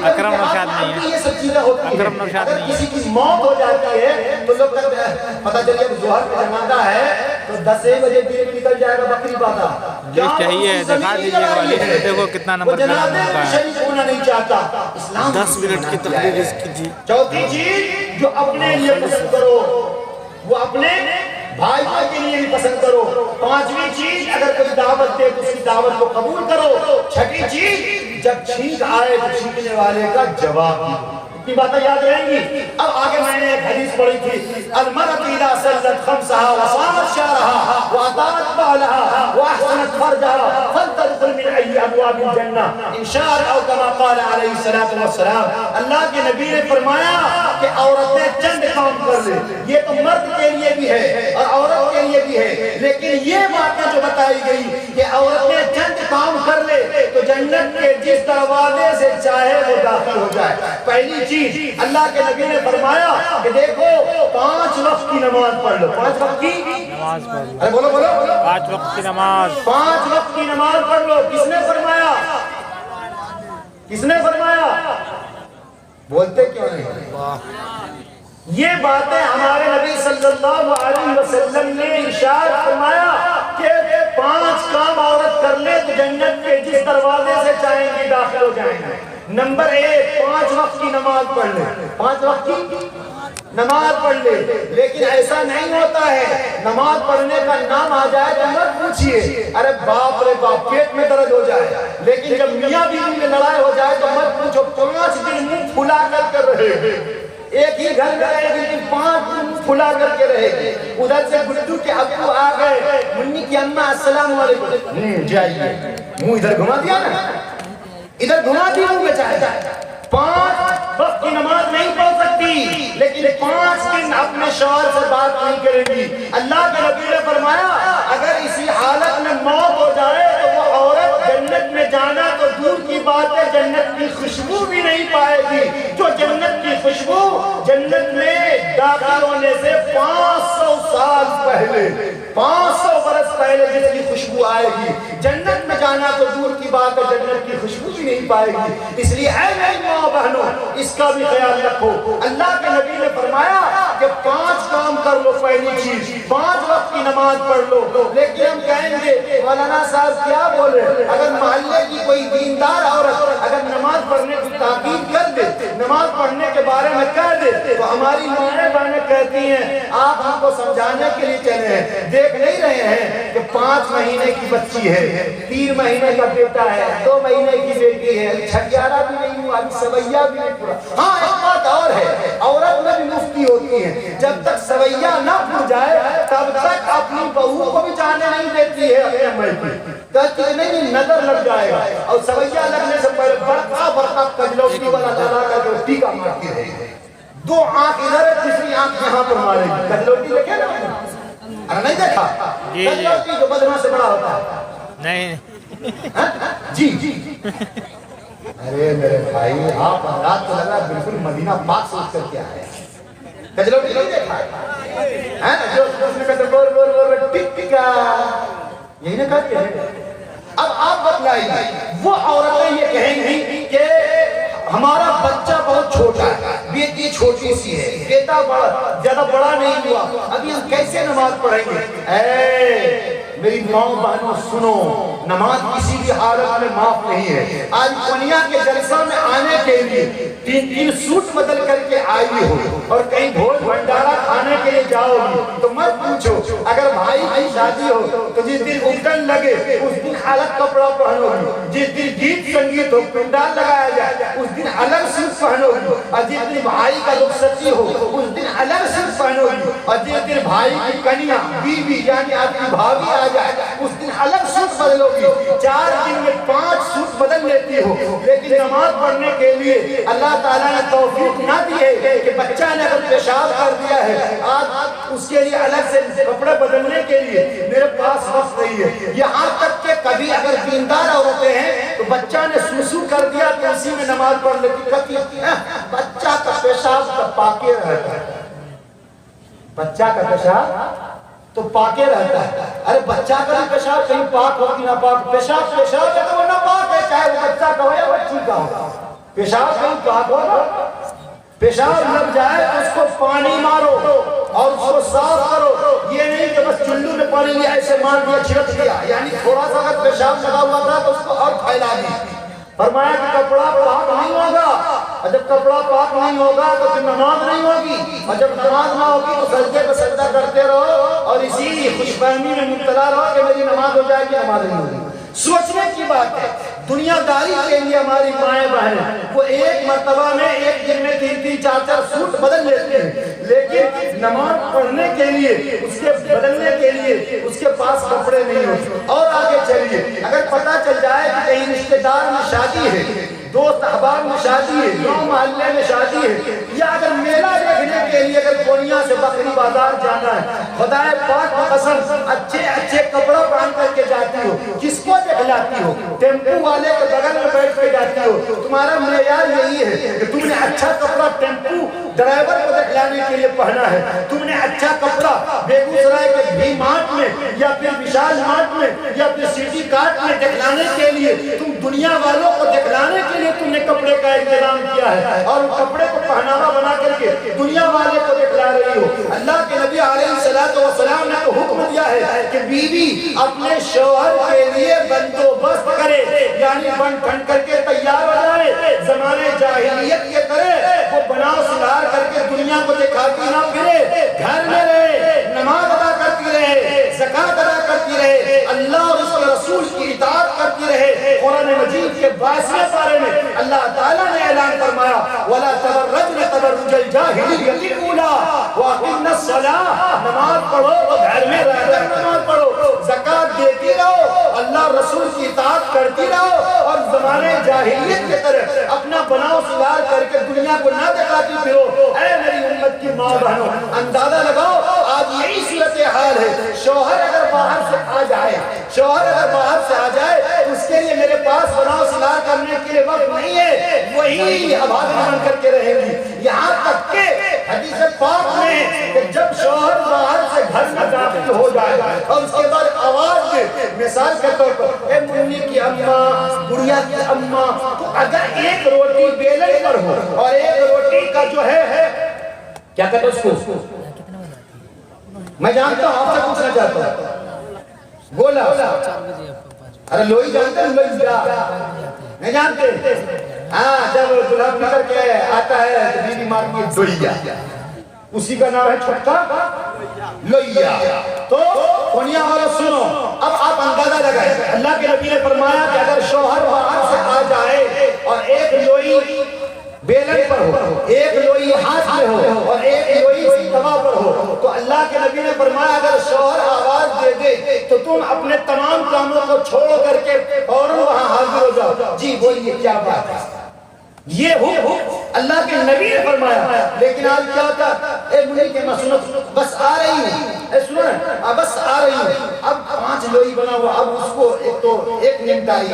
اکرم نوشاد نہیں ہے. یہ سب چیزیں ہوتی ہیں. اکرم نوشاد اگر نہیں ہے. کسی کی موت ہو جاتی ہے تو لوگ کہتے ہیں پتہ چلیے ظہر کا جنازہ ہے تو 10 بجے دن میں نکل جائے گا بکری بادا. جی چاہیے دکھا دیجیے گا والی سے. دیکھو کتنا نمبر کلام کا ہے. شریک ہونا نہیں چاہتا. اسلام 10 منٹ کی تقریر اس کی جی. چوتھی چیز جو اپنے لیے پسند کرو وہ اپنے بھائی کے لیے بھی پسند کرو. پانچویں چیز اگر کوئی دعوت دے تو اس کی دعوت کو قبول کرو. چھٹی چیز جب چھینک آئے تو چھینکنے والے کا جواب دو. اتنی باتیں یاد رہیں گی. اب آگے میں نے ایک حدیث پڑھی تھی المرأة اذا سلت خمسها وصامت شهرها واطاعت بعلها واحسنت فرجها فلتدخل من اي ابواب الجنة ان شاء او كما قال عليه الصلاة والسلام. اللہ کے نبی نے فرمایا کہ عورتیں چند کام کر لیں. یہ تو مرد کے لیے بھی ہے اور عورت کے لیے بھی ہے, لیکن یہ باتیں جو بتائی گئی کہ عورتیں چند کام کر لے تو جنت کے جس دروازے سے چاہے وہ داخل ہو جائے. پہلی چیز اللہ کے نبی نے فرمایا کہ دیکھو 5 وقت کی نماز پڑھ لو. 5 وقت کی نماز پڑھ لو. ارے بولو بولو 5 وقت کی نماز. 5 وقت کی نماز پڑھ لو. کس نے فرمایا؟ کس نے فرمایا؟ بولتے کیوں نہیں؟ یہ باتیں ہمارے نبی صلی اللہ علیہ وسلم نے ارشاد فرمایا کہ 5 کام عورت کر لے تو جنت کے جس دروازے سے چاہیں گے داخل ہو جائیں گے. نمبر 1 5 وقت کی نماز پڑھ لے. 5 وقت کی نماز پڑھ لے. لیکن ایسا نہیں ہوتا ہے نماز پڑھنے کا نام آ جائے تو مت پوچھئے ارے باپ رے باپ پیٹ میں درد ہو جائے. لیکن جب میاں بیوی میں لڑائی ہو جائے تو مت پوچھو 5 دن منہ پھلا کر رہے گے. ایک ہی گھر میں رہے گی 5 دن پھلا کر کے رہے گی. ادھر سے گڈو کے ابو آ گئے منی کی اماں السلام علیکم جائیے منہ ادھر گھما دیا نا ادھر گھما دیا منہ بچائے. 5 وقت کی نماز نہیں پڑھ سکتی لیکن 5 دن اپنے شوہر سے بات نہیں کرے گی. اللہ کے نبی نے فرمایا اگر اسی حالت میں موت ہو جائے تو وہ عورت جنت میں جانا تو دور کی بات ہے جنت کی خوشبو بھی نہیں پائے گی. جو جنت کی خوشبو جنت میں داخل ہونے سے 500 سال پہلے 500 برس پہلے جس کی خوشبو آئے گی جنت میں جانا تو دور کی بات ہے جنت کی خوشبو بھی نہیں پائے گی. اس لیے اے میری ماں بہنوں اس کا بھی خیال رکھو. اللہ کے نبی نے فرمایا کہ 5 کام کر لو. پہلی چیز 5 وقت کی نماز پڑھ لو. لیکن ہم کہیں گے مولانا صاحب کیا بولے اگر محلے کی کوئی دیندار عورت اگر نماز پڑھنے کی تاکید کر دے نماز پڑھنے کے بارے میں کہہ دے تو ہماری مائیں بہنیں کہتی ہیں آپ ہم کو سمجھانے کے لیے چلے ہیں. دیکھ نہیں رہے ہیں کہ 5 مہینے کی بچی ہے 3 مہینے کا بیٹا ہے 2 مہینے کی بیٹی ہے 11 بھی نہیں ہوا ابھی سویہ بھی نہیں پورا. ہاں ایک بات اور ہے عورت میں بھی مفتی ہوتی ہے جب تک سویہ نہ پور جائے تب تک اپنی بہو کو بھی جانے نہیں دیتی ہے اپنے ملک کہتی ہے نہیں نظر لگ جائے گا اور سویہ لگنے سے پہلے بڑا کجلوٹی والا دادا کا جو ٹیکا مارتی رہے گی. 2 آنکھ ادھر ہے تیسری آنکھ یہاں پر مارے گی. کجلوٹی دیکھے نا ارے نہیں دیکھا کجلوٹی جو بدنہ سے بڑا ہوتا ہے نہیں جی جی ارے میرے بھائی آپ رات کو لگا بالکل مدینہ پاک سوچ کر کیا ہے کجلوٹی نہیں دیکھا ہے جو اس نے کہتے بور بور بور ٹک ٹکا یہی نہ کہتے ہیں. اب آپ بتلائیے وہ عورتیں یہ کہیں گی کہ ہمارا بچہ بہت چھوٹا ہے بیٹی چھوٹی سی ہے بیٹا بڑا زیادہ بڑا نہیں ہوا ابھی ہم کیسے نماز پڑھیں گے. اے میری ماں بہنوں سنو نماز کسی بھی حالت میں معاف نہیں ہے. آج دنیا کے جلسہ میں آنے کے لیے 3 سوٹ بدل کر کے آئی ہو اور کہیں بھوج بھنڈارا کھانے کے لیے جاؤ گی تو مت پوچھو اگر بھائی کی شادی ہو تو جس دن اٹھن لگے اس دن الگ کپڑا پہنو گی. جس دن گیت سنگیت ہو پنڈال لگایا جائے اس دن الگ سوٹ پہنو گی. اور جس دن بھائی کا رخصتی ہو اس دن الگ سوٹ پہنو گی. اور جس دن بھائی کی کنیا بیوی یعنی آپ کی بھابھی آ جائے اس دن الگ سوٹ بدلو گی. 4 دن میں 5 سوٹ بدل لیتی ہو. لیکن نماز پڑھنے کے لیے اللہ تعالیٰ نے توفیق نہ دی ہے کہ بچہ نے اگر پیشاب کر دیا ہے آج اس کے لیے الگ سے کپڑے بدلنے کے لیے میرے پاس وقت نہیں ہے. یہاں تک کہ کبھی اگر دیندار عورتیں ہیں تو بچہ نے سوسو کر دیا تو اسی میں نماز پڑھ لیتی. کہتی بچہ کا پیشاب تو پاکے رہتا ہے بچہ کا پیشاب تو پاکے رہتا ہے. ارے بچہ کا پیشاب کہیں پاک ہو کہ نہ پاک پیشاب پیشاب ہے تو وہ نہ پاک ہے چاہے وہ بچہ کا ہو یا بچی کا ہو. پیشاب کہیں پاک ہو پیشاب لگ جائے تو اس کو پانی مارو اور اس کو صاف کرو. یہ نہیں کہ بس چلو میں پانی لیا ایسے مار دیا چھڑک دیا، یعنی تھوڑا سا اگر پیشاب لگا ہوا تھا تو اس کو اور پھیلا دی. فرمایا کہ کپڑا پاک نہیں ہوگا، اور جب کپڑا پاک نہیں ہوگا تو پھر نماز نہیں ہوگی، اور جب نماز نہ ہوگی تو سجدے پہ سجدہ کرتے رہو اور اسی خوش فہمی میں مبتلا رہو کہ میری نماز ہو جائے گی، نماز نہیں ہوگی. سوچنے کی بات ہے. دنیا داری کے لیے ہماری مائیں بہنیں وہ ایک مرتبہ میں ایک دن میں 3-3 4-4 سوٹ بدل لیتے ہیں، لیکن نماز پڑھنے کے لیے اس کے بدلنے کے لیے اس کے پاس کپڑے نہیں ہوتے. اور آگے چلیے، اگر پتہ چل جائے کہ کہیں رشتہ دار میں شادی ہے، دوست احباب میں شادی ہے، گاؤں محلے میں شادی ہے، یا اگر میلہ دیکھنے کے لیے اگر پورنیہ سے بکری بازار جانا ہے، خدائے پاک و قسم اچھے کپڑا پہن کر کے جاتی ہو، کس کو دکھلاتی ہو؟ ٹیمپو والے کے بغل میں بیٹھ کے جاتی ہو. تمہارا معیار یہی ہے کہ تم نے اچھا کپڑا ٹیمپو ڈرائیور کو دکھلانے کے لیے پہنا ہے، تم نے اچھا کپڑا بیگوسرائے کے بھی مارٹ میں یا پھر وشال مارٹ میں یا پھر سٹی کارٹ میں دکھلانے کے لیے، تم دنیا والوں کو دکھلانے کے لیے تم نے کپڑے کا انتظام کیا ہے اور کپڑے کو پہناوا بنا کر کے دنیا والے کو دکھلا رہی ہو. اللہ کے نبی علیہ السلام نے تو حکم دیا ہے کہ بیوی اپنے شوہر کے لیے بندوبست کرے، یعنی بن ٹھن کر کے تیار ہو جائے، زمانے جاہلیت کے طرح وہ بناؤ سدھار کر کے دنیا کو دکھاتی نہ پھرے، گھر میں رہے، نماز ادا کرتی رہے، زکات ادا کرتی رہے، اللہ اور اس کے رسول کی اطاعت کرتی رہے. قرآن مجید کے 22ویں پارے میں اللہ تعالیٰ نے اعلان فرمایا وَلَا تَبَرَّجْنَ تَبَرُّجَ الْجَاهِلِيَّةِ الْأُولَىٰ وَأَقِمْنَ الصَّلَاةَ. نماز پڑھو تو گھر میں رہ کر نماز پڑھو، زکات دیتی رہو، اللہ رسول کی اطاعت کرتی رہو، اور زمانے جاہلیت کی طرح اپنا بناؤ سدھار کر کے دنیا کو نہ دکھاتی پھرو. اے میری امت کی ماں بہنوں، اندازہ لگاؤ آج یہی صورتحال ہے. شوہر اگر باہر سے آ جائے تو اس کے لیے میرے پاس بناؤ سدھار کرنے کے لیے وقت نہیں ہے، وہی ابھاگن بن کر کے رہیں گی. یہاں تک کہ حدیث پاک میں کہ جب شوہر باہر سے گھر میں داخل ہو جائے اور اس کے بعد آواز دے، مثال کے طور پر اے منی کی اماں، گڑیا کی اماں، تو اگر ایک روٹی بیلن پر ہو اور ایک روٹی کا جو ہے کیا کہتے اس کو، میں جانتا ہوں آپ سے پوچھنا چاہتا ہوں، گولا، ارے لوئی جانتے ہیں؟ لوئی نہیں جانتے؟ ہاں، جب دلہن نکل کے آتا ہے تو بیوی مارتی ہے لوئیا، اسی کا نام ہے چھٹا لوئیا. تو پونیا والا سنو، اب آپ اندازہ لگائیں. اللہ کے نبی نے فرمایا کہ اگر شوہر باہر سے آ جائے اور ایک لوئی بیلن پر ہو، ایک لوئی ہاتھ میں ہو اور ایک لوئی توا پر ہو، تو اللہ کے نبی نے فرمایا اگر شوہر آواز دے دے تو تم اپنے تمام کاموں کو چھوڑ کر کے فوراً وہاں حاضر ہو جاؤ. جی بولیے کیا بات ہے؟ یہ اللہ کے نبی نے فرمایا. لیکن آج کیا ہوتا، اے منی کے مسنو بس آ رہی ہوں، اے سنو نا بس آ رہی ہوں، اب 5 لوئی بنا ہوا، اب اس کو ایک نمٹائی،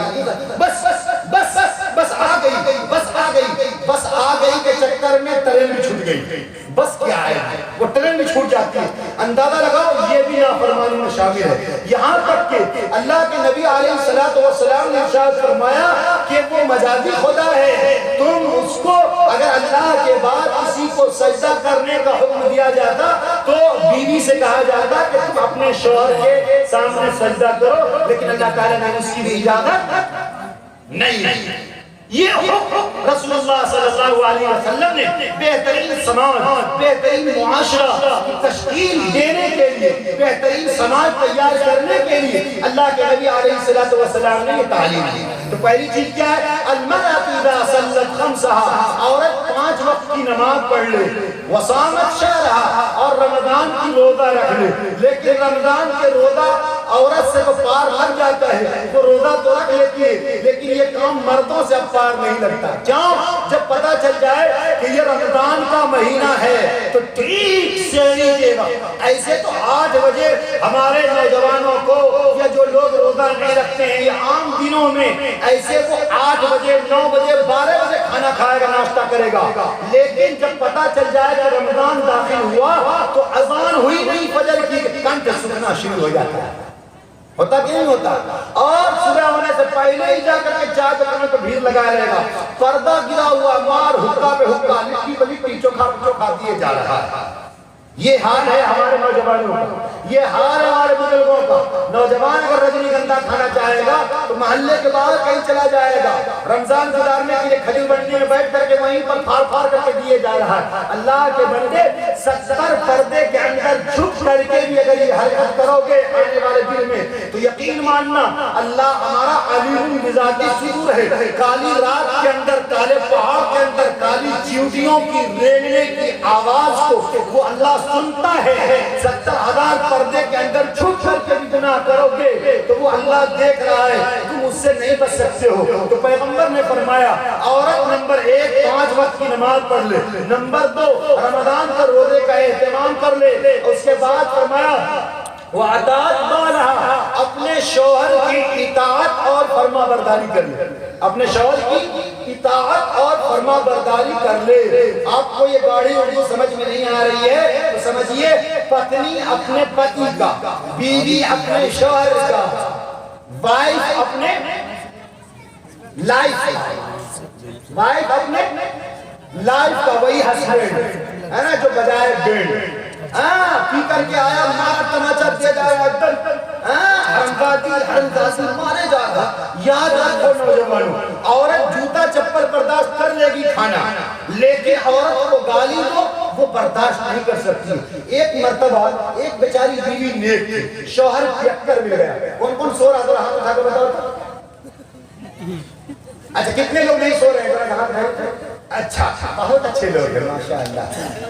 بس بس بس آ گئی، بس آ گئی، بس آ گئی کے چکر میں ٹرین بھی چھوٹ گئی. بس کیا ہے وہ ٹرین بھی چھوٹ جاتی ہے. اندازہ لگاؤ یہ بھی نافرمانی میں شامل ہے. یہاں تک کہ اللہ کے نبی علیہ السلام نے ارشاد فرمایا کہ وہ مجازی خدا ہے. تم اس کو اگر اللہ کے بعد کسی کو سجدہ کرنے کا حکم دیا جاتا تو بیوی سے کہا جاتا کہ تم اپنے شوہر کے سامنے سجدہ کرو، لیکن اللہ تعالیٰ نے اس کی بھی اجازت نہیں. یہ حکم رسول اللہ صلی اللہ علیہ وسلم نے بہترین سماج، بہترین معاشرہ کی تشکیل دینے کے لیے، بہترین سماج تیار کرنے کے لیے اللہ کے نبی علیہ السلام نے یہ تعلیم دی. تو پہلی چیز کیا ہے؟ المرأة اذا صلت خمسها، عورت 5 وقت کی نماز پڑھ لے، وصامت شہرها، اور رمضان کی روزہ رکھ لے. لیکن رمضان کے روزہ عورت سے وہ پار لگ جاتا ہے، وہ روزہ تو رکھ لیتی ہے لیکن یہ کام مردوں سے اب پار نہیں لگتا. کیوں؟ جب پتا چل جائے کہ یہ رمضان کا مہینہ ہے تو ٹھیک سحری کے وقت، ایسے تو 8 بجے ہمارے نوجوانوں کو یا جو لوگ روزہ نہیں رکھتے ہیں یہ عام دنوں میں ایسے وہ 8 بجے 9 بجے 12 بجے کھانا کھائے گا، ناشتہ کرے گا. لیکن جب پتا چل جائے کہ رمضان داخل ہوا تو اذان ہوئی نہیں فجر کی، کنٹھ سننا شروع ہو جاتا ہے. ہوتا کہ نہیں ہوتا؟ اور صبح ہونے سے پہلے ہی جا کر کے چائے دکانوں پہ بھیڑ لگایا رہے گا. پردہ گرا ہوا، مار حکا پہ حکا، لٹی پہ لٹی، چوکھا پہ چوکھا دیے جا رہا ہے. یہ حال ہے ہمارے نوجوانوں کا، یہ حال ہے ہمارے بزرگوں کا۔ نوجوان اگر رجنی گندھا کھانا چاہے گا تو محلے کے باہر کہیں چلا جائے گا، رمضان گزارنے کے لیے کھجور منڈی میں بیٹھ کر کے وہیں پر پھاڑ پھاڑ کر کے دیے جا رہا ہے۔ اللہ کے بندے 70 پردے کے اندر چھپ کر کے بھی اگر یہ حرکت کرو گے آنے والے دن میں تو یقین ماننا اللہ ہمارا علیم بذاتی صدور ہے۔ کالی رات کے اندر، کالے پہاڑ کے اندر کالی چیونٹیوں کی رینگنے کی آواز کو وہ اللہ سنتا ہے۔ 70,000 پردے کے اندر چھپ کر کے بھی گناہ کرو گے تو وہ اللہ دیکھ رہا ہے، تم اس سے نہیں بچ سکتے ہو۔ تو پیغمبر نے فرمایا عورت نمبر 1 5 وقت کی نماز پڑھ لے، نمبر 2 رمضان کا روزے کا اہتمام کر لے، اس کے بعد فرمایا وَعَطَاتْ بَالَهَا، اپنے شوہر کی اطاعت اور فرما برداری کر لے، اپنے شوہر کی اطاعت اور فرما برداری کر لے۔ آپ کو یہ گاڑی اردو سمجھ میں نہیں آ رہی ہے تو سمجھیے پتنی اپنے پتی کا، بیوی اپنے شوہر کا، وائف اپنے لائف کا، وائف اپنے لائف کا، وہی ہسبینڈ ہے نا جو بجائے بینڈ پی کر کے آیا مارا تماچا دیا جا رہا ہے، حرمزادی مارے جا رہا۔ یاد رکھو نوجوانوں، عورت جوتا چپل برداشت کر لے گی کھانا، لیکن عورت کو گالی دو وہ برداشت نہیں کر سکتی۔ ایک مرتبہ ایک بیچاری بیوی نیک تھی، شوہر پیکر مل گیا۔ کون کون سو رہا تھا ہاتھ اٹھا کے بتاؤ تو؟ اچھا کتنے لوگ نہیں سو رہے ہیں؟ اچھا بہت اچھے لوگ ہیں ماشاءاللہ۔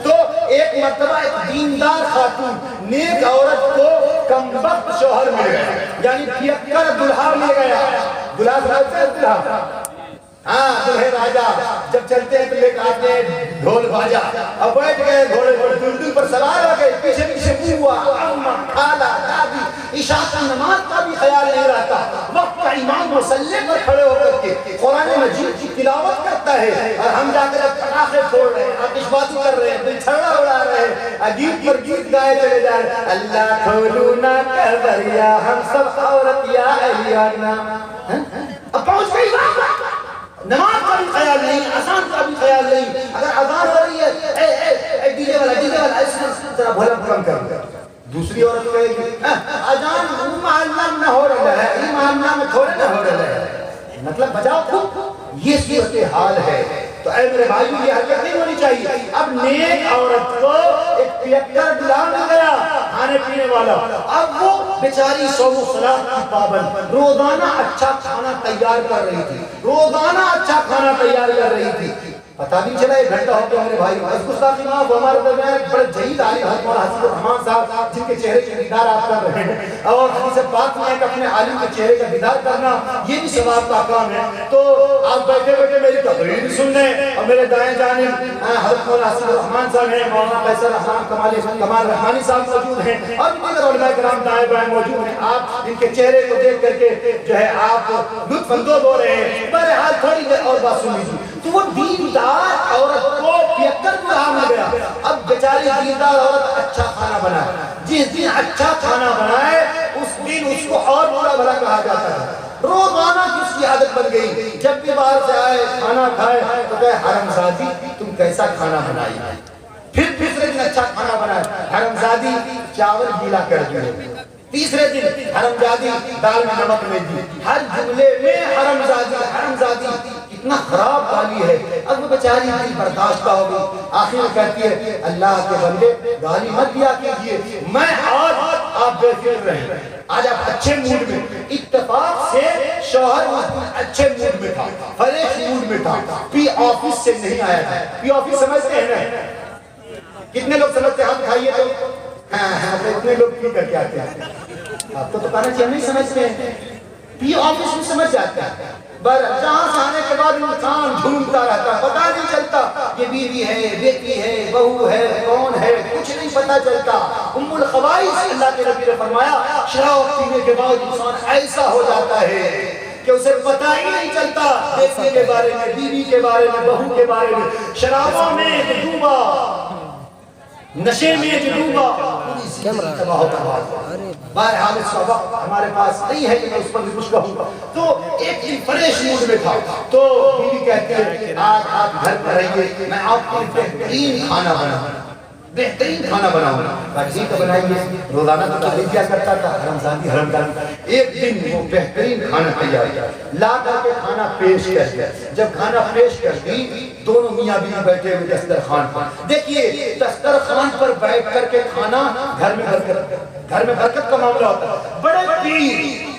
تو ایک مرتبہ ایک دیندار خاتون نیک عورت کو کمبخت شوہر مل گیا، یعنی پیکر دلہا مل گیا۔ دلہا ہاں دلہے راجہ جب چلتے ہیں تو لے کر آتے ہیں ڈھول باجا، اب بیٹھ گئے گھوڑے پر، دلدل پر سوار ہو گئے، پیچھے پیچھے بوا اماں خالہ دادی، عشاء کی نماز کا بھی خیال نہیں رہتا، وقت کا امام مصلی پر کھڑے ہو کر کے قرآن مجید کی تلاوت کرتا ہے اور ہم جا کر پٹاخے پھوڑ رہے ہیں، آتش بازی کر رہے ہیں، دل چھڑا اڑا رہے ہیں، عجیب پر گیت گائے چلے جا رہے ہیں۔ اللہ کھولو نہ قبر یا ہم سب عورت یا اہلیانہ۔ اب پہنچ گئی نماز کا بھی خیال نہیں، اذان کا بھی خیال نہیں۔ اگر اذان ہو رہی ہے اے ڈیجے والا ایسے ذرا بھولا کم کر، دوسری عورت کہے گی اذان محلہ میں ہو رہا ہے، یہ محلہ میں تھوڑے نہ ہو رہا ہے، مطلب بجاؤ خوب۔ یہ صورتحال ہے۔ تو اے میرے بھائیو یہ حرکت نہیں ہونی چاہیے۔ اب نیک عورت کو ایک پیکر دلہا مل گیا کھانے پینے والا، اب وہ بیچاری صوم و صلاۃ کی پابند، روزانہ اچھا کھانا تیار کر رہی تھی، روزانہ اچھا کھانا تیار کر رہی تھی۔ پتہ نہیں چلا ایک گھنٹہ ہو گیا میرے بھائی۔ اس گستاخی معاف وہ ہمارے درمیان ایک بڑے جہید عالم حضرت مولانا حسین الرحمان صاحب جن کے چہرے کے دیدار آپ کر رہے ہیں، اور حدیث پاک میں ایک اپنے عالم کے چہرے کا دیدار کرنا یہ بھی ثواب کا کام ہے۔ تو آپ بیٹھے بیٹھے میری تقریر سن لیں، اور میرے دائیں جانب حضرت مولانا حسین الرحمان صاحب ہیں، مولانا فیصل رحمان کمال رحمانی صاحب موجود ہیں، اور دیگر علماء کرام دائیں بائیں موجود ہیں۔ آپ ان کے چہرے کو دیکھ کر کے جو ہے آپ لطف اندوز ہو رہے ہیں۔ بہرحال تھوڑی دیر اور بات سن لیجیے۔ تو وہ دیندار عورت کو پیکر دلہا مل گیا، اب بیچاری دیندار عورت اچھا کھانا بنائے، جس دن اچھا کھانا بنائے اس دن اس کو اور برا بھلا کہا جاتا ہے۔ روزانہ کی اس کی عادت بن گئی، جب بھی باہر سے آئے کھانا کھائے تو کہے حرمزادی تم کیسا کھانا بنائی۔ پھر تیسرے دن اچھا کھانا بنائے، حرمزادی چاول گیلا کر دیے۔ تیسرے دن حرمزادی دال میں نمک میں دی، ہر جملے میں حرمزادی حرمزادی، اتنا خراب گالی ہے۔ اب وہ بیچاری دل برداشتہ ہو گئی، آخر میں کہتی ہے اللہ کے بندے گالی مت دیا کیجیے، میں آج آپ بے فکر رہیں، آج آپ اچھے موڈ میں۔ اتفاق سے شوہر اچھے موڈ میں تھا، فریش موڈ میں تھا، پی آفس سے نہیں آیا تھا۔ پی آفس سمجھتے ہیں نا؟ کتنے لوگ سمجھتے ہیں؟ ہم کھائیے تو اتنے لوگ پی کر کے آتے ہیں، آپ کو تو کہنا چاہیے نہیں سمجھتے ہیں، پی آفس میں سمجھ جاتے ہیں۔ جہاں سے آنے کے بعد انسان ڈھونڈتا رہتا، پتہ نہیں چلتا یہ بیوی ہے، بیٹی ہے، بہو ہے، کون ہے، کچھ نہیں پتہ چلتا۔ ام الخبائث اللہ کے نبی نے فرمایا شراب پینے کے بعد انسان ایسا ہو جاتا ہے کہ اسے پتہ ہی نہیں چلتا بیٹے کے بارے میں، بیوی کے بارے میں، بہو کے بارے میں، شرابوں میں ڈوبا، نشے میں ڈوبا، پوری زندگی تباہ و برباد۔ بہرحال اس کا وقت ہمارے پاس نہیں ہے کہ میں اس پر بھی کچھ کہوں۔ تو ایک دن فریش موڈ میں تھا، تو بیوی کہتی ہے آج آپ گھر پر رہیے، میں آپ کو بہترین کھانا بناؤں۔ بہترین کھانا بناؤں ٹھیک ہے بنائیے روزانہ تو تعلیم کیا کرتا تھا حرم ایک دن وہ بہترین کھانا تیار کیا لا کر کے کھانا پیش کر دیا جب کھانا پیش کر دی دونوں میاں بیوی بیٹھے ہوئے دسترخوان پر دیکھیے دسترخوان پر بیٹھ کر کے کھانا گھر میں برکت کا معاملہ ہوتا ہے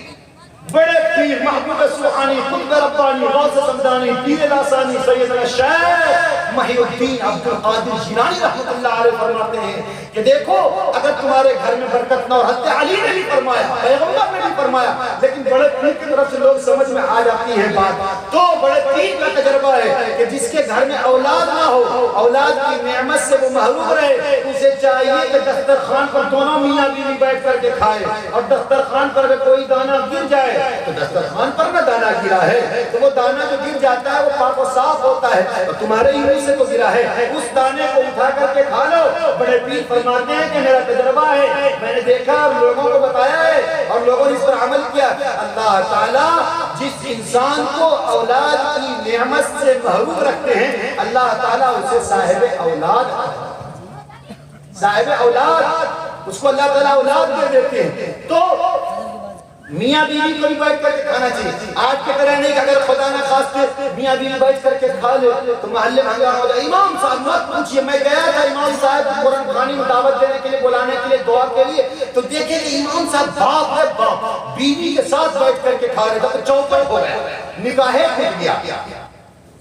بڑے پیر محبوب سبحانی قطب ربانی غوث سمدانی پیر لاسانی سیدنا شیخ محی الدین عبد القادر جیلانی رحمت اللہ علیہ فرماتے ہیں کہ دیکھو اگر تمہارے گھر میں برکت نہ ہو حضرت علی نے بھی فرمایا پیغمبر نے بھی فرمایا لیکن بڑے پیر کی طرف سے لوگ سمجھ میں آ جاتی ہے بات تو بڑے پیر کا تجربہ ہے کہ جس کے گھر میں اولاد نہ ہو اولاد کی نعمت سے وہ محروم رہے اسے چاہیے کہ دسترخوان پر دونوں میاں بیوی بیٹھ کر کے کھائے اور دسترخوان پر اگر کوئی دانہ گر جائے تو دسترخوان پر نہ دانا گرا ہے تو وہ دانا جو گر جاتا ہے وہ پاک و صاف ہوتا ہے اور تمہارے ہی منہ سے تو گرا ہے اس دانے کو اٹھا کر کے کھا لو بڑے پیر فرماتے ہیں کہ میرا تجربہ ہے میں نے دیکھا اور لوگوں کو بتایا ہے اور لوگوں نے اس پر عمل کیا اللہ تعالیٰ جس انسان کو اولاد کی نعمت سے محروم رکھتے ہیں اللہ تعالیٰ اسے صاحب اولاد اس کو اللہ تعالیٰ اولاد دے دیتے ہیں تو میاں بیوی کو بھی بیٹھ کر کے کھانا چاہیے آج کے طرح نہیں کہ اگر خدا نہ خواستہ میاں بیوی بیٹھ کر کے کھا لے تو محلے ہنگامہ ہو جائے امام صاحب مت پوچھئے میں گیا تھا امام صاحب قرآن خوانی میں دعوت دینے کے لیے بلانے کے لیے دعا کے لیے تو دیکھیں کہ امام صاحب باپ ہے باپ بیوی کے ساتھ بیٹھ کر کے کھا رہے تھا تو چوپٹ ہو گیا نکاحیں کھل گیا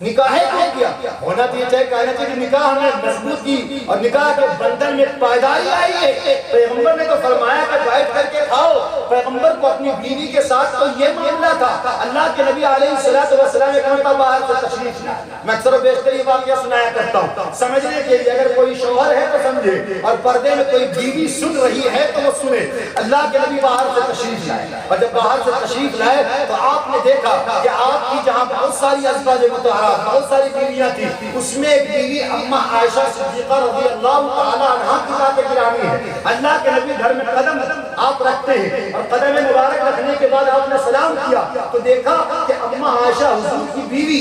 ہونا تو یہ چاہے کہنا چاہیے کہ نکاح ہمیں مضبوط کی اور نکاح کے بندھن میں پائیداری آئی ہے پیغمبر نے تو فرمایا کہ بیٹھ کر کے کھاؤ پیغمبر کو اپنی بیوی کے ساتھ تو یہ معاملہ تھا اللہ کے نبی علیہ السلام ایک مرتبہ باہر سے تشریف لائے میں اکثر و بیشتر یہ واقعہ سنایا کرتا ہوں سمجھنے کے لیے اگر کوئی شوہر ہے تو سمجھے اور پردے میں کوئی بیوی سن رہی ہے تو وہ سنے اللہ کے نبی باہر سے تشریف لائے اور جب باہر سے تشریف لائے تو آپ نے دیکھا کہ آپ کی جہاں بہت ساری ازواج مطہرات بہت ساری بیویاں تھی اس میں ایک بیوی اما عائشہ صدیقہ رضی اللہ تعالیٰ عنہ کی ذات گرامی ہے اللہ کے نبی گھر میں قدم آپ رکھتے ہیں اور قدم مبارک رکھنے کے بعد آپ نے سلام کیا تو دیکھا کہ اما عائشہ حضور کی بیوی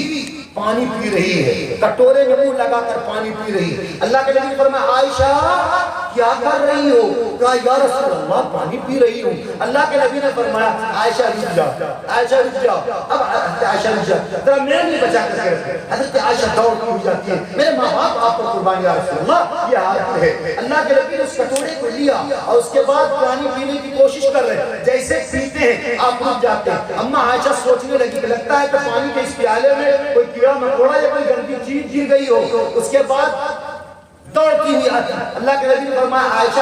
پانی پی رہی ہے کٹورے میں منہ لگا کر پانی پی رہی ہے اللہ کے نبی فرمایا عائشہ کیا کر رہی ہو کہا یا رسول اللہ پانی پی رہی ہوں اللہ کے نبی نے فرمایا عائشہ رک جا اب عائشہ رک جا ذرا میں نہیں بچا کر کے حضرت عائشہ دوڑ کے اٹھ جاتی ہے میرے ماں باپ آپ پر قربان یا رسول اللہ یہ حالت ہے اللہ کے نبی نے اس کٹورے کو لیا اور اس کے بعد پانی پینے کی کوشش کر رہے جیسے پیتے ہیں آپ رک جاتے ہیں اما عائشہ سوچنے لگی کہ لگتا ہے کہ پانی کے اس پیالے میں کوئی کیڑا مکوڑا یا کوئی گندی چیز گر گئی ہو اس کے بعد دوڑتی ہوئی آتی اللہ کے نبی نے فرمایا عائشہ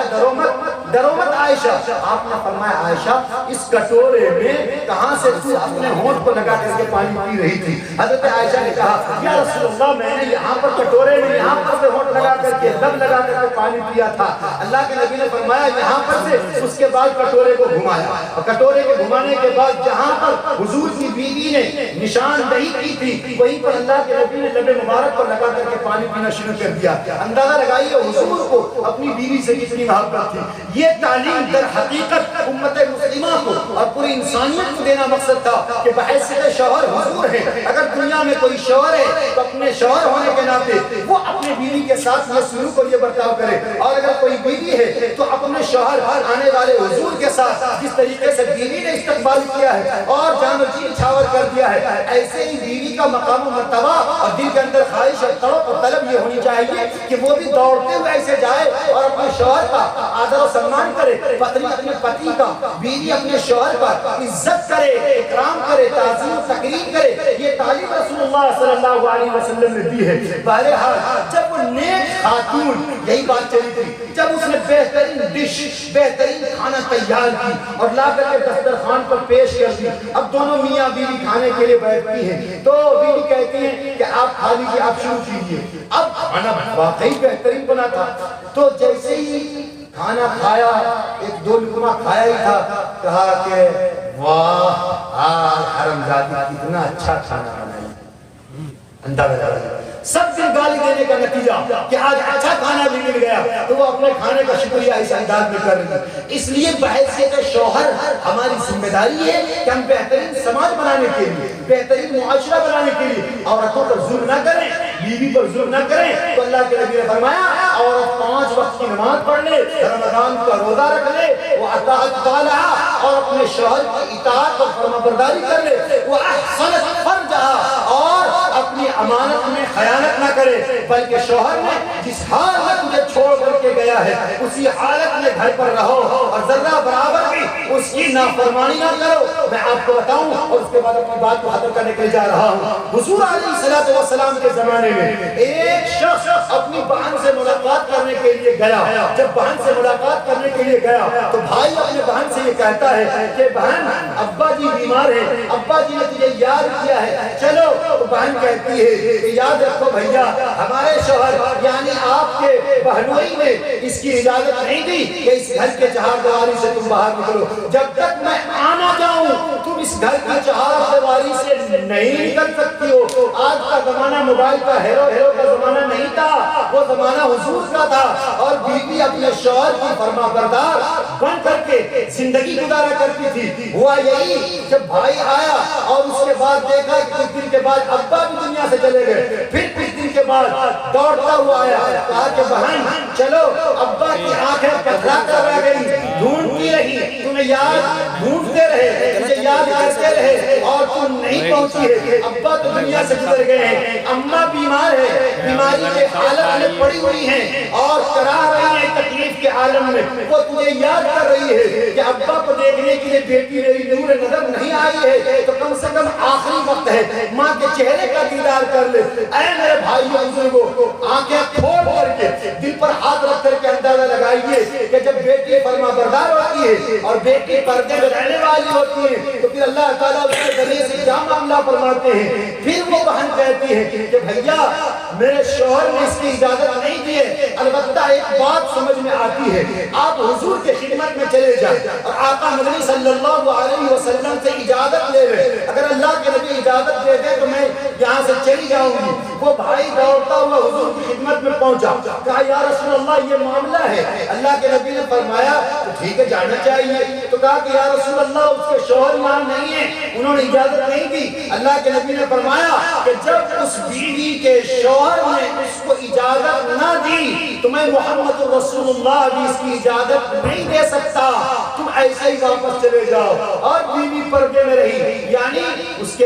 ڈرو مت عائشہ آپ نے فرمایا عائشہ اس کٹورے میں کہاں سے تو اپنے ہونٹ کو لگا کر کے پانی پی رہی تھی حضرت عائشہ نے کہا یا رسول اللہ میں نے یہاں پر کٹورے میں یہاں پر سے ہونٹ لگا کر کے لب لگا کر کے پانی پیا تھا اللہ کے نبی نے فرمایا یہاں پر سے اس کے بعد کٹورے کو گھمایا اور کٹورے کو گھمانے کے بعد جہاں پر حضور کی بیوی نے نشاندہی کی تھی وہیں پر اللہ کے نبی نے لب مبارک پر لگا کر کے پانی پینا شروع کر دیا اندازہ لگائیے حضور کو اپنی بیوی سے کتنی محبت تھی یہ تعلیم در حقیقت امت مسلمہ کو اور پوری انسانیت کو دینا مقصد تھا کہ بحیثیت شوہر حضور ہے اگر دنیا میں کوئی شوہر ہے تو اپنے شوہر ہونے کے ناطے وہ اپنے بیوی کے ساتھ یہ سلوک اور یہ برتاؤ کرے اور اگر کوئی بیوی ہے تو اپنے شوہر آنے والے حضور کے ساتھ جس طریقے سے بیوی نے استقبال کیا ہے اور جان و جی چھاور کر دیا ہے ایسے ہی بیوی کا مقام و مرتبہ اور دل کے اندر خواہش اور طلب اور طلب یہ ہونی چاہیے کہ وہ بھی دوڑتے ہوئے ایسے جائے اور اپنے شوہر کا آدر و سلمان کرے پتنی اپنے پتی کا بیوی اپنے شوہر کا عزت کرے اکرام کرے تعظیم و تقریم کرے یہ تعلیم رسول اللہ صلی اللہ علیہ وسلم نے دی ہے بہرحال جب وہ نیک خاتون یہی بات چلی تھی جب اس نے بہترین ڈش بہترین کھانا تیار کی اور لا کر کے دسترخوان پر پیش کر دی اب دونوں میاں بیوی کھانے کے لیے بیٹھتی ہیں تو بیوی کہتی ہیں کہ آپ کھا لیجیے آپ شروع کیجیے اب کھانا واقعی بہترین بنا تھا تو جیسے ہی کھانا کھایا ایک دو لقمہ کھایا ہی تھا کہا کہ واہ حرمزادی کتنا اچھا کھانا بنائی اندازہ لگا سب دن گالی دینے کا نتیجہ کہ آج اچھا کھانا بھی مل گیا تو وہ اپنے کھانے کا شکریہ اس انداز میں کر رہی ہے اس لیے بحیثیت شوہر ہماری ذمہ داری ہے کہ ہم بہترین سماج بنانے کے لیے بہترین معاشرہ بنانے کے لیے عورتوں پر ظلم نہ کریں بیوی پر ظلم نہ کریں، تو اللہ کے نبی نے فرمایا عورت 5 وقت کی نماز پڑھ لے، رمضان کا روزہ رکھ لے، وہ اطاعت والا اور اپنے شوہر کی اطاعت اور فرمانبرداری کر لے، وہ احسنت فرجها اور اپنی امانت میں خیانت نہ کرے، بلکہ شوہر نے جس حال میں تجھے چھوڑ کر کے گیا ہے اسی حالت میں گھر پر رہو اور ذرہ برابر بھی اس کی نافرمانی نہ کرو۔ میں آپ کو بتاؤں اور اس کے بعد اپنی بات کو ختم کرنے کے لیے جا رہا ہوں۔ حضور علیہ السلام کے زمانے میں ایک شخص اپنی بہن سے ملاقات کرنے کے لیے گیا۔ جب بہن سے ملاقات کرنے کے لیے گیا تو بھائی اپنے بہن سے یہ کہتا ہے کہ بہن ابا جی بیمار ہیں، ابا جی نے تجھے یاد کیا ہے، چلو۔ تو بہن کہتی ہے کہ یاد رکھو بھیا، ہمارے شوہر یعنی آپ کے بہنوئی نے اس کی اجازت نہیں دی کہ اس گھر کے چہار دیواری سے تم باہر نکلو، جب تک میں آنا جاؤں تم اس گھر کی چہار دیواری سے نہیں نکل سکتی ہو۔ آج کا زمانہ موبائل کا ہیرو کا زمانہ نہیں تھا، وہ زمانہ حضور کا تھا، اور بیوی اپنے شوہر کی فرما بردار بن کر کے زندگی گزارا کرتی تھی۔ ہوا یہی جب بھائی آیا اور اس کے بعد دیکھا کہ کچھ دن کے بعد ابا بھی دنیا سے چلے گئے، پھر کچھ دن کے بعد دوڑتا ہوا آیا، کہا کہ بہن چلو، ابا کی آنکھیں پتھرا کر رہ گئی، ڈھونڈتی رہی، تمہیں یاد ڈھونڈتے رہے، تجھے یاد کرتے رہے اور تم نہیں پہنچی ہے، ابا تو دنیا سے گزر گئے ہیں، اماں بیمار ہے، بیماری کے حالت میں پڑی ہوئی ہیں اور کراہ رہی ہیں تکلیف کے عالم میں، وہ تجھے یاد کر رہی ہے کہ ابا کو دیکھنے کے لیے بیٹی میری نور نظر نہیں آئی ہے، تو کم سے کم آخری وقت ہے ماں کے چہرے کا دیدار کر لے۔ اے میرے بھائیوں بزرگوں، آنکھیں کھول کر کے دل پر ہاتھ رکھ کر کے اندازہ لگائیے کہ جب بیٹی فرما بردار ہوتی ہے اور بیٹی پردے میں رہنے والی ہوتی ہے تو پھر اللہ تعالیٰ اس کے ذریعے سے کیا معاملہ فرماتے ہیں۔ پھر وہ بہن کہتی ہے کہ بھیا میرے شوہر نے اس کی اجازت نہیں دی ہے، البتہ ایک بات سمجھ میں آتی ہے، آپ حضور کے خدمت میں چلے جائیں اور آقا مدنی صلی اللہ علیہ وسلم سے اجازت لے لیں، اگر اللہ کے نبی اجازت دے دیں تو میں یہاں سے چلی جاؤں گی۔ وہ بھائی دوڑتا ہوا حضور کی خدمت میں پہنچا، کہا یا رسول اللہ یہ معاملہ ہے۔ اللہ کے نبی نے فرمایا تو ٹھیک ہے جانا چاہیے، تو کہا کہ یا رسول اللہ اس کے شوہر یہاں نہیں ہیں، انہوں نے اجازت نہیں دی۔ اللہ کے نبی نے فرمایا کہ جب اس بیوی کے شوہر نے اس کو اجازت نہ دی تو میں محمد رسول اللہ بھی اس کی اجازت نہیں دے سکتا، تم ایسے ہی واپس چلے جاؤ۔ اور بیوی پردے میں رہی، یعنی اس کی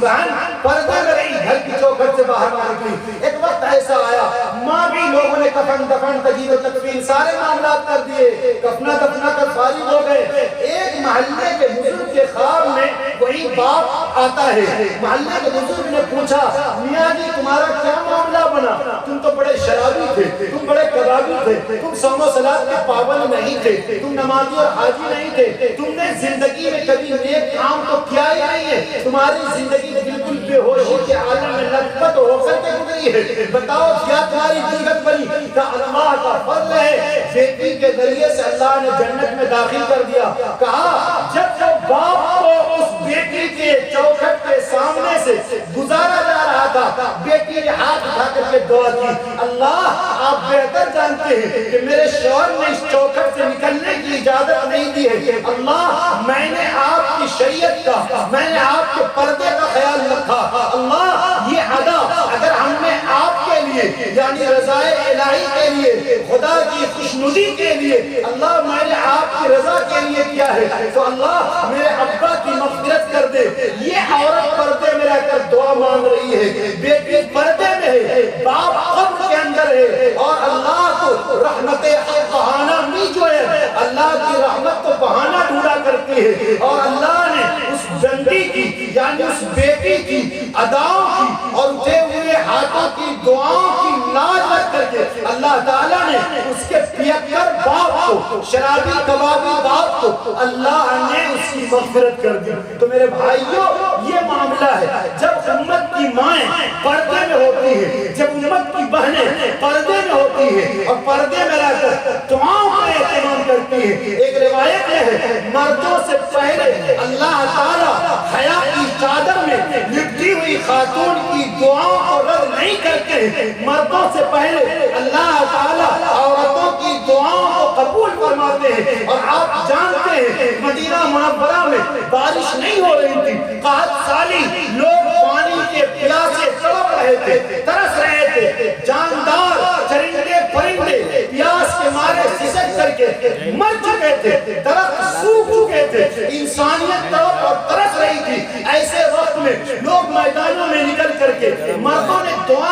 بہن پردے میں رہی، گھر کی چوکھٹ سے باہر نہ نکلی۔ ایک وقت ایسا آیا ماں بھی لوگوں نے کفن دفن تجہیز و تکفین سارے معاملات کر دیے، کفنا دفنا کر فارغ ہو گئے۔ ایک محلے کے بزرگ کے خواب میں وہی باپ آتا ہے، محلے کے بزرگ نے پوچھا میاں جی تمہارا کیا معاملہ بنا، تم تو بڑے شرابی تھے، تم بڑے کبابی تھے، تم صوم و صلاۃ کے پابند نہیں تھے، تم نمازی اور حاجی نہیں تھے، تم نے زندگی میں کبھی نیک کام تو کیا ہی نہیں ہے، تمہاری زندگی بالکل بے ہوشی کے عالم میں لت پت ہو کر کے گزری ہے، بتاؤ کیا تمہاری زندگی بنی؟ کہ اللہ کا فضل ہے، بیٹی کے ذریعے سے اللہ نے جنت میں داخل کر دیا۔ کہا جب وہ باپ کو اس بیٹی کے چوکھٹ کے سامنے سے گزارا جا رہا تھا، بیٹی نے ہاتھ اٹھا کر کے دعا کی، اللہ آپ بہتر جانتے ہیں کہ میرے شوہر نے اس چوکھٹ سے نکلنے کی اجازت نہیں دی ہے، اللہ میں نے آپ کی شریعت کا، میں نے آپ کے پردے کا خیال رکھا، اللہ یہ ادا اگر ہم نے آپ کے لیے یعنی رضائے الہی کے لیے، خدا کی خوشنودی کے لیے، اللہ میں نے آپ کی رضا کے لیے کیا ہے تو اللہ میرے ابا کی مغفرت کر دے۔ یہ عورت پردے میں رہ کر دعا مانگ رہی ہے، بیٹی پردے میں ہے، باپ قبر کے اندر ہے، اور اللہ کو رحمت بہانہ نہیں جو ہے، اللہ کی رحمت تو بہانہ ڈھونڈا کرتی ہے، اور اللہ نے اس بندی کی یعنی اس بیٹی کی اداؤں کی اور اٹھے ہوئے ہاتھوں کی دعاؤں کی لاج رکھ کر کے اللہ تعالیٰ نے اس کے پیکر باپ کو، شرابی کبابی باپ کو اللہ نے اس کی مغفرت کر دی۔ تو میرے بھائیوں یہ معاملہ ہے، جب امت کی مائیں پردے میں ہوتی ہیں، جب امت کی بہنیں پردے میں ہوتی ہیں اور پردے میں رہ کر دعاؤں کا اہتمام کرتی ہیں، ایک روایت ہے مردوں سے پہلے اللہ تعالیٰ حیا کی چادر میں لپٹی ہوئی خاتون کی دعاؤں کو رد نہیں کرتے ہیں، مردوں سے پہلے اللہ تعالیٰ عورتوں کی دعاؤں کو قبول فرماتے ہیں۔ اور آپ جانتے ہیں مدینہ منورہ میں بارش نہیں ہو رہی تھی، قحط سالی، لوگ پانی کے پیاسے تڑپ رہے تھے، ترس رہے تھے، جاندار چرندے پرندے پیاس کے مارے سسک کر کے مر چکے تھے، درخت سوکھ چکے تھے، انسانیت تڑپ اور ترس رہی تھی۔ ایسے وقت میں لوگ میدانوں میں نکل کر کے مردوں نے دعا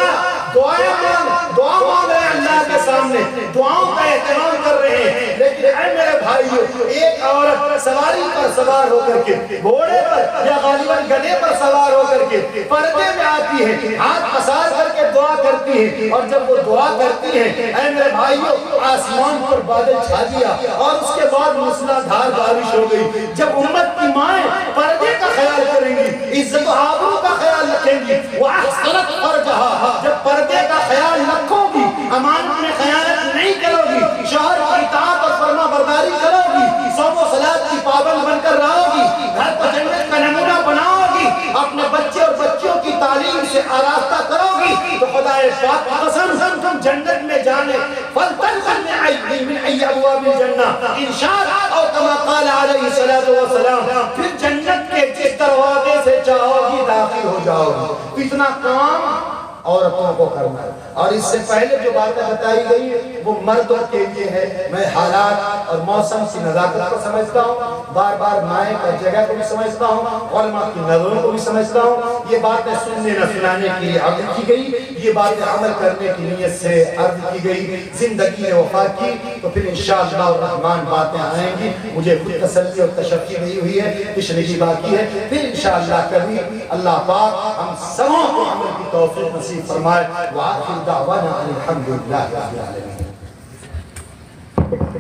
مانگ رہے ہیں اللہ کے سامنے، دعاؤں کا احترام کر رہے ہیں، لیکن اے میرے بھائیو، ایک عورت سواری پر سوار ہو کر کے، گھوڑے پر یا غالباً گدھے پر سوار ہو کر کے پردے میں آتی ہے، ہاتھ پسار کر کے دعا کرتی ہے، اور جب وہ دعا کرتی ہے اے میرے بھائیو، آسمان پر بادل چھا دیا اور اس کے بعد موسلادھار بارش ہو گئی۔ جب امت کی مائیں پردے کا خیال کریں گی، عزت و آبرو کا خیال رکھیں گی، وَأَحْسَنَتْ فَرْجَهَا، جب پردے کا خیال رکھو گی، امانت میں خیانت نہیں کرو گی، شوہر کی اطاعت اور فرما برداری کرو گی، صوم و صلاۃ کی پابند بن کر رہو گی، گھر کو جنت کا نمونہ بناؤ گی، اپنے بچے اور بچیوں کی تعلیم سے آراستہ کرو گی، تو خدا پاک قسم تم جنت میں جانے فَلْتَنْقَلْ مِنْ أَيِّ أَبْوَابِ الْجَنَّةِ انشاء اور کما قال علیہ السلام، پھر جنت کے جس دروازے سے چاہو گی داخل ہو جاؤ گی۔ اتنا کام عورتوں کو کرنا ہے، اور اس سے پہلے جو باتیں بتائی گئی وہ مردوں کے لیے ہے۔ میں حالات اور موسم کی نزاکت کو سمجھتا ہوں، بار بار مائیں کا جگہ کو بھی سمجھتا ہوں، علماء کی نظروں کو بھی سمجھتا ہوں۔ یہ باتیں سننے نہ سنانے کے لیے عرض کی گئی، یہ باتیں عمل کرنے کی نیت سے عرض کی گئی۔ زندگی میں وفات کی تو پھر انشاءاللہ الرحمن باتیں آئیں گی، مجھے خود تسلی اور تشفی دی ہوئی ہے، پچھلے کی باقی ہے، پھر انشاءاللہ کبھی اللہ پاک ہم سبوں کو عمل کی توفیق نصیب فرمائے۔ وآخر دعوانا ان الحمد للہ رب العالمین۔